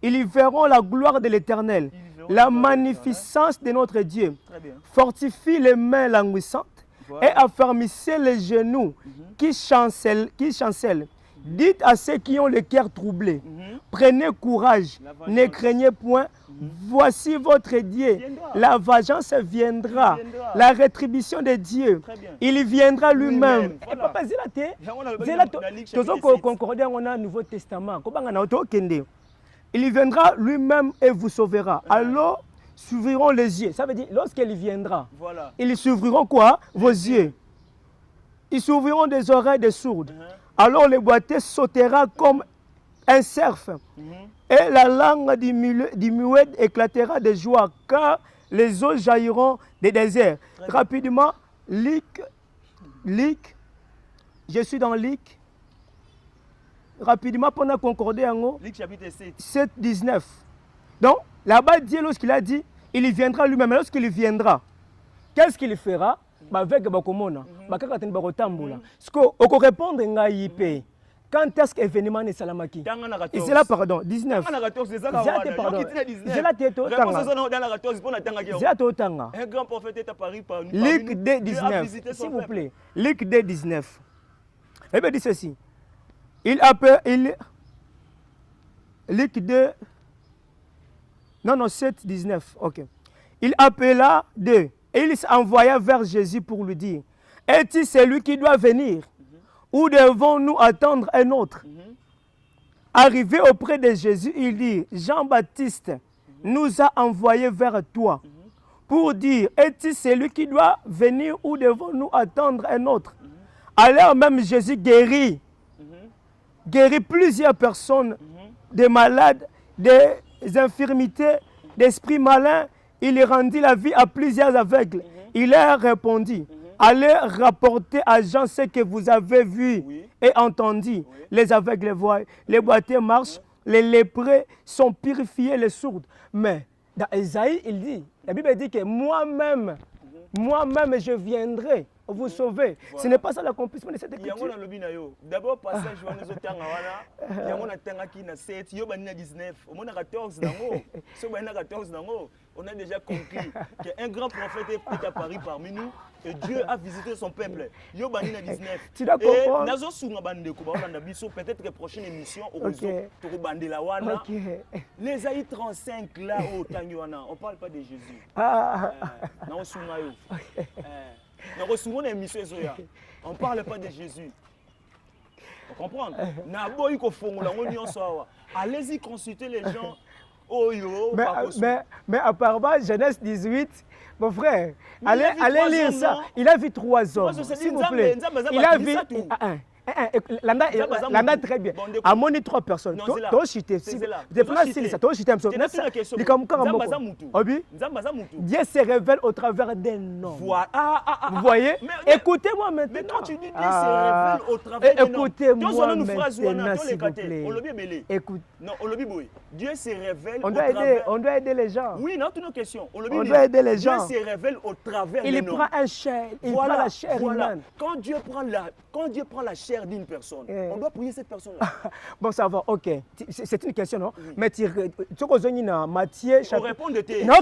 Speaker 4: Ils y verront la gloire de l'Éternel, la magnificence de notre Dieu.
Speaker 3: Très bien.
Speaker 4: Fortifie les mains languissantes et affermissez les genoux qui chancellent. Dites à ceux qui ont le cœur troublé, prenez courage, ne craignez point. Voici votre Dieu. La vengeance viendra. La rétribution de Dieu. Il viendra lui-même. Et papa, on a un Nouveau Testament. Il viendra lui-même et vous sauvera. Alors, s'ouvriront les yeux. Ça veut dire, lorsqu'il viendra, ils s'ouvriront quoi? Vos yeux. Ils s'ouvriront des oreilles des sourdes. Alors le boiteux sautera comme un cerf. Et la langue du muet éclatera de joie, car les eaux jailliront des déserts. Rapidement, Luc, je suis dans Luc. Rapidement, pendant concorder en haut.
Speaker 3: Luc chapitre 7.
Speaker 4: 7, 19. Donc, là-bas, Dieu, lorsqu'il a dit, il viendra lui-même. Lorsqu'il viendra, qu'est-ce qu'il fera? Avec Bakomona, Bakakaten Barotamboula. Ce qu'on peut répondre, quand est-ce que l'événement est salamaki? Et c'est là, pardon, 19.
Speaker 3: Un grand prophète est apparu par nous.
Speaker 4: Luc 2, 19. S'il vous plaît. Luc 2, 19. Eh bien, dit ceci. Luc 2. Non, 7, 19. Ok. Il appela 2. Et il s'envoya vers Jésus pour lui dire, est-il celui qui doit venir? Ou devons-nous attendre un autre? Arrivé auprès de Jésus, il dit, Jean-Baptiste nous a envoyés vers toi pour dire, est-il celui qui doit venir ou devons-nous attendre un autre? Alors même Jésus guérit plusieurs personnes, des malades, des infirmités, d'esprits malins. Il rendit la vie à plusieurs aveugles. Il leur répondit, allez rapporter à Jean ce que vous avez vu et entendu. Les aveugles voient, les boiteux marchent, les lépreux sont purifiés, les sourds. Mais dans Esaïe, il dit, la Bible dit que moi-même, je viendrai vous sauver. Ce n'est pas ça l'accomplissement de cette écriture.
Speaker 3: D'abord, passage, on a déjà compris qu'un grand prophète est apparu parmi nous et Dieu a visité son peuple.
Speaker 4: Tu dois comprendre.
Speaker 3: Peut-être que la prochaine émission, les Aïe 35 là, on ne parle pas de Jésus. On ne parle pas de Jésus. Vous comprenez? Allez-y consulter les gens.
Speaker 4: Mais apparemment, Genèse 18, mon frère, allez lire ça. Il a vu 3 hommes, s'il vous plaît. Il a vu... L'anda très bien. À mon 3 personnes. Toi, cité. Dieu se révèle au travers d'un homme. Vous voyez? Écoutez-moi maintenant.
Speaker 3: Mais quand tu dis Dieu se révèle au travers d'un homme,
Speaker 4: écoutez-moi maintenant, s'il vous plaît. Écoute.
Speaker 3: Non, Dieu se révèle
Speaker 4: au
Speaker 3: travers.
Speaker 4: On doit aider les gens.
Speaker 3: Oui, non, toutes nos questions.
Speaker 4: On doit aider les gens.
Speaker 3: Dieu se révèle au travers d'un homme.
Speaker 4: Il prend un chair. Il prend la chair humaine.
Speaker 3: Quand Dieu prend la chair d'une personne, on doit prier cette personne-là.
Speaker 4: Bon, ça va, ok. C'est une question, non? Mais tu as Matthieu...
Speaker 3: On répond de tes.
Speaker 4: Non,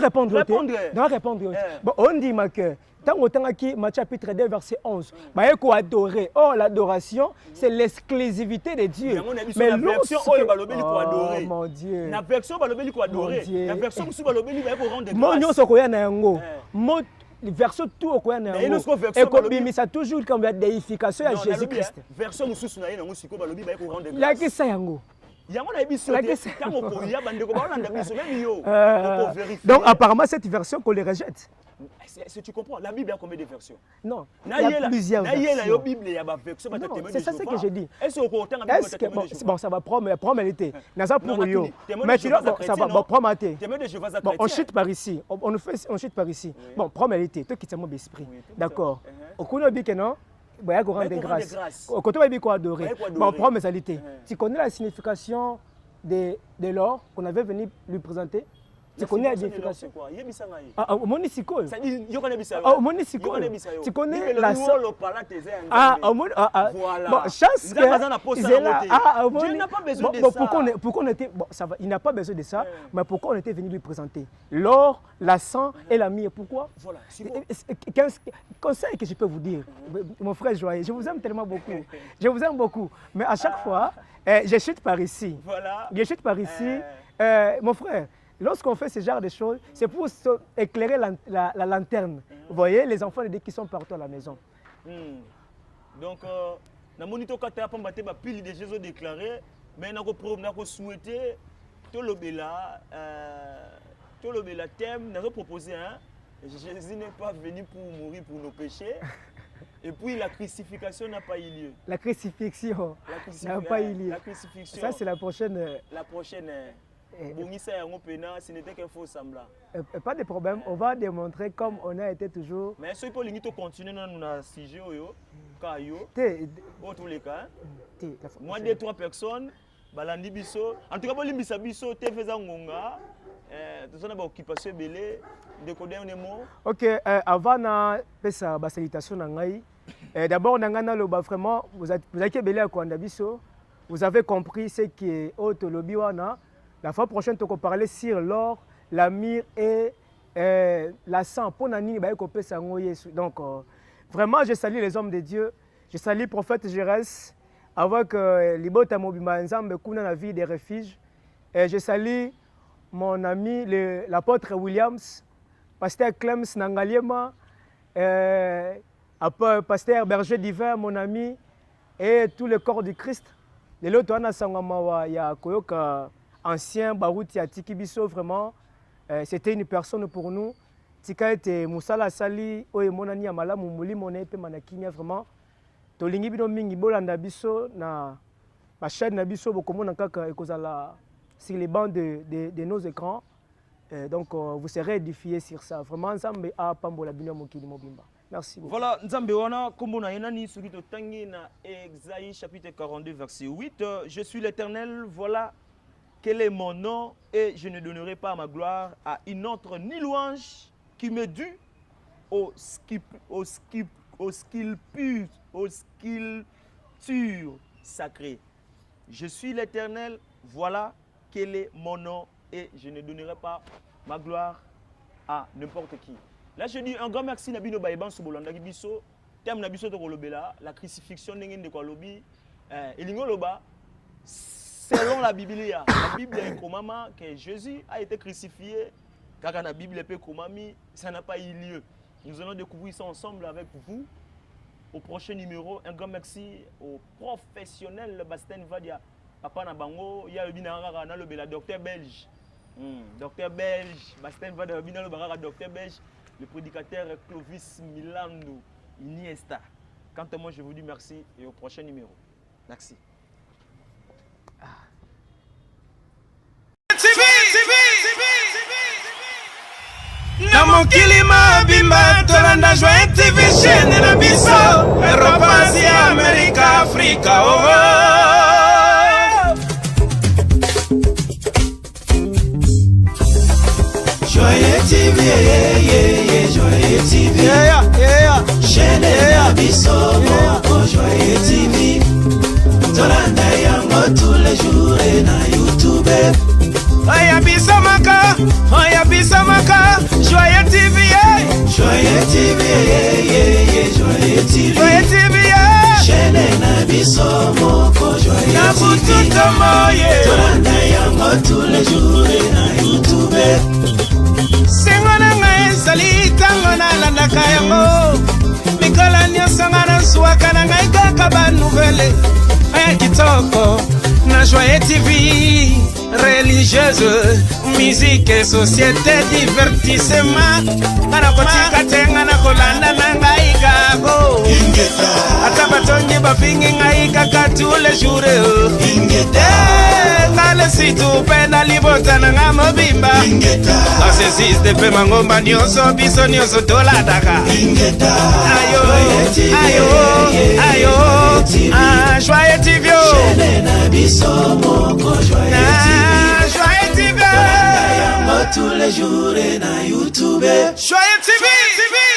Speaker 4: répondre. Bon, on dit que... Tant autant qui Matthieu chapitre 2 verset 11, il faut adorer. Oh, l'adoration, c'est l'exclusivité de Dieu.
Speaker 3: Mais lorsque...
Speaker 4: Oh mon Dieu.
Speaker 3: La version balobeli ko adorer. La version sous balobeli va pour rendre grâce.
Speaker 4: Mon nyonso ko ya na yango. Version tout au coin na yango. Et kobimisa toujours comme la déification à Jésus-Christ.
Speaker 3: Version sous na yango siko balobi va pour rendre grâce.
Speaker 4: La ki sa yango. Donc apparemment cette version qu'on les rejette.
Speaker 3: Si tu comprends, la Bible a combien de versions?
Speaker 4: Non, il y a plusieurs versions. C'est ça ce que j'ai dit.
Speaker 3: Est-ce
Speaker 4: que bon, ça va prendre elle était. Mais ça va prendre bon, on chute par ici. On chute par ici. Bon, prendre elle était. Toi qui t'es mon esprit. D'accord. Au coup de non. Il y a rendre grâce. Au côté de quoi adorer. Bon, prends mes qualités. Tu connais la signification de l'or qu'on avait venu lui présenter? Tu connais la signification? Au Monisiko. Au Monisiko. Tu connais la bon, chasse que pourquoi on était bon, ça va, il n'a pas besoin de ça, mais pourquoi on était venu lui présenter l'or, la sang et la myrrhe? Pourquoi? Voilà. Conseil que je peux vous dire, mon frère Joyeux, je vous aime tellement beaucoup. Je vous aime beaucoup, mais à chaque fois, je chute par ici. Voilà. Je chute par ici, mon frère. Lorsqu'on fait ce genre de choses, c'est pour éclairer la lanterne. Vous voyez, les enfants qui sont partout à la maison.
Speaker 3: Donc, dans mon moniteur, quand tu as pile de Jésus déclaré, mais on a souhaité tout le thème, on a proposé, Jésus n'est pas venu pour mourir pour nos péchés. Et puis la crucifixion n'a pas eu lieu.
Speaker 4: La crucifixion n'a pas eu lieu.
Speaker 3: La crucifixion.
Speaker 4: Ça, c'est la prochaine.
Speaker 3: La prochaine. Ce n'était qu'un faux semblant.
Speaker 4: Pas de problème, on va démontrer comme on a été toujours.
Speaker 3: Mais si on peut continuer dans notre sujet, dans tous les cas, moi, 2-3 personnes, balandi biso. En tout cas, pour limbisa biso, te faisant ngonga, tout ça occupation belé, décoder un mot.
Speaker 4: Ok, avant de faire la salutation d'abord, vraiment, vous avez belé à Kwanda biso. Vous avez compris ce qui est autre lobby wana. La fois prochaine, tu vas parler sur l'or, la myrrhe et la sang. Donc, vraiment, je salue les hommes de Dieu. Je salue le prophète Jérès avec Libota Mobimba Nzambe Kuna la vie des refuges. Je salue mon ami, l'apôtre Williams, pasteur Clems Nangaliema, pasteur Berger Divin, mon ami, et tout le corps du Christ. Les autres, il y a Koyoka. Ancien Barouti à Tikibiso, vraiment, c'était une personne pour nous. Tika était Moussala Sali, Oye Monani Amala, Moumouli Moné, Manakinia, vraiment. Tolingi Bino Mingi Bolanda Biso, na chaîne Nabiso, Bokomona Kaka, Ekozala, sur les bancs de nos écrans. Donc, vous serez édifiés sur ça. Vraiment, Nzambe a Pambola Bino Mokili Mobimba. Merci beaucoup.
Speaker 3: Voilà, Nzambe wana kombona yenani surito tangi na Exaïe chapitre 42 verset 8. Je suis l'Éternel, voilà quel est mon nom, et je ne donnerai pas ma gloire à une autre ni louange qui me due au sculpture sacrée. Je suis l'Éternel, voilà quel est mon nom, et je ne donnerai pas ma gloire à n'importe qui. Là, je dis un grand merci à Nabino Baïban Soubolanda Gibiso, terme Nabiso de Rolobela, la crucifixion de Kolobi, et Lingoloba. Selon la Bible est comme que Jésus a été crucifié, car la Bible est comme ça n'a pas eu lieu. Nous allons découvrir ça ensemble avec vous. Au prochain numéro, un grand merci au professionnel Bastien Vadia. Papa Nabango, il y a le docteur belge. Docteur belge, Bastien Vadia, le docteur belge, le prédicateur Clovis Milando Iniesta. Quant à moi, je vous dis merci et au prochain numéro. Merci.
Speaker 1: Na mokili mabimba tolanda Joie TV chaîne na biso Europe, Asie, Amerika, Afrika
Speaker 2: Joie TV, Joie TV, chaîne na biso Joie TV, tolanda yango tous les jours na YouTube.
Speaker 1: Oya Bisamaka, Joie TV,
Speaker 2: Joie TV, Joie TV,
Speaker 1: Joie TV,
Speaker 2: chaîne na biso moko Joie
Speaker 1: na butu tomoye,
Speaker 2: tolanda yango tous les jours na YouTube.
Speaker 1: Sengo na ngai ezali tango nalandaka yango, mikolo nyonso nga nasuwaka na ngai kaka banouvele. Oya kitoko na na Joye TV, religieuse, musique et société, divertissement. Ngana kotika tenga na kolanda na ngai gago. Ata batongi bafingi ngai kaka tous les jours. Ngale situ pena libota na ngamo bimba. Ase siste pe mangomba nyonso biso nyonso tola daka. Ayo, ayo, ayo, ah, Joye TV.
Speaker 2: Tous les jours et na YouTube.
Speaker 1: Joye TV.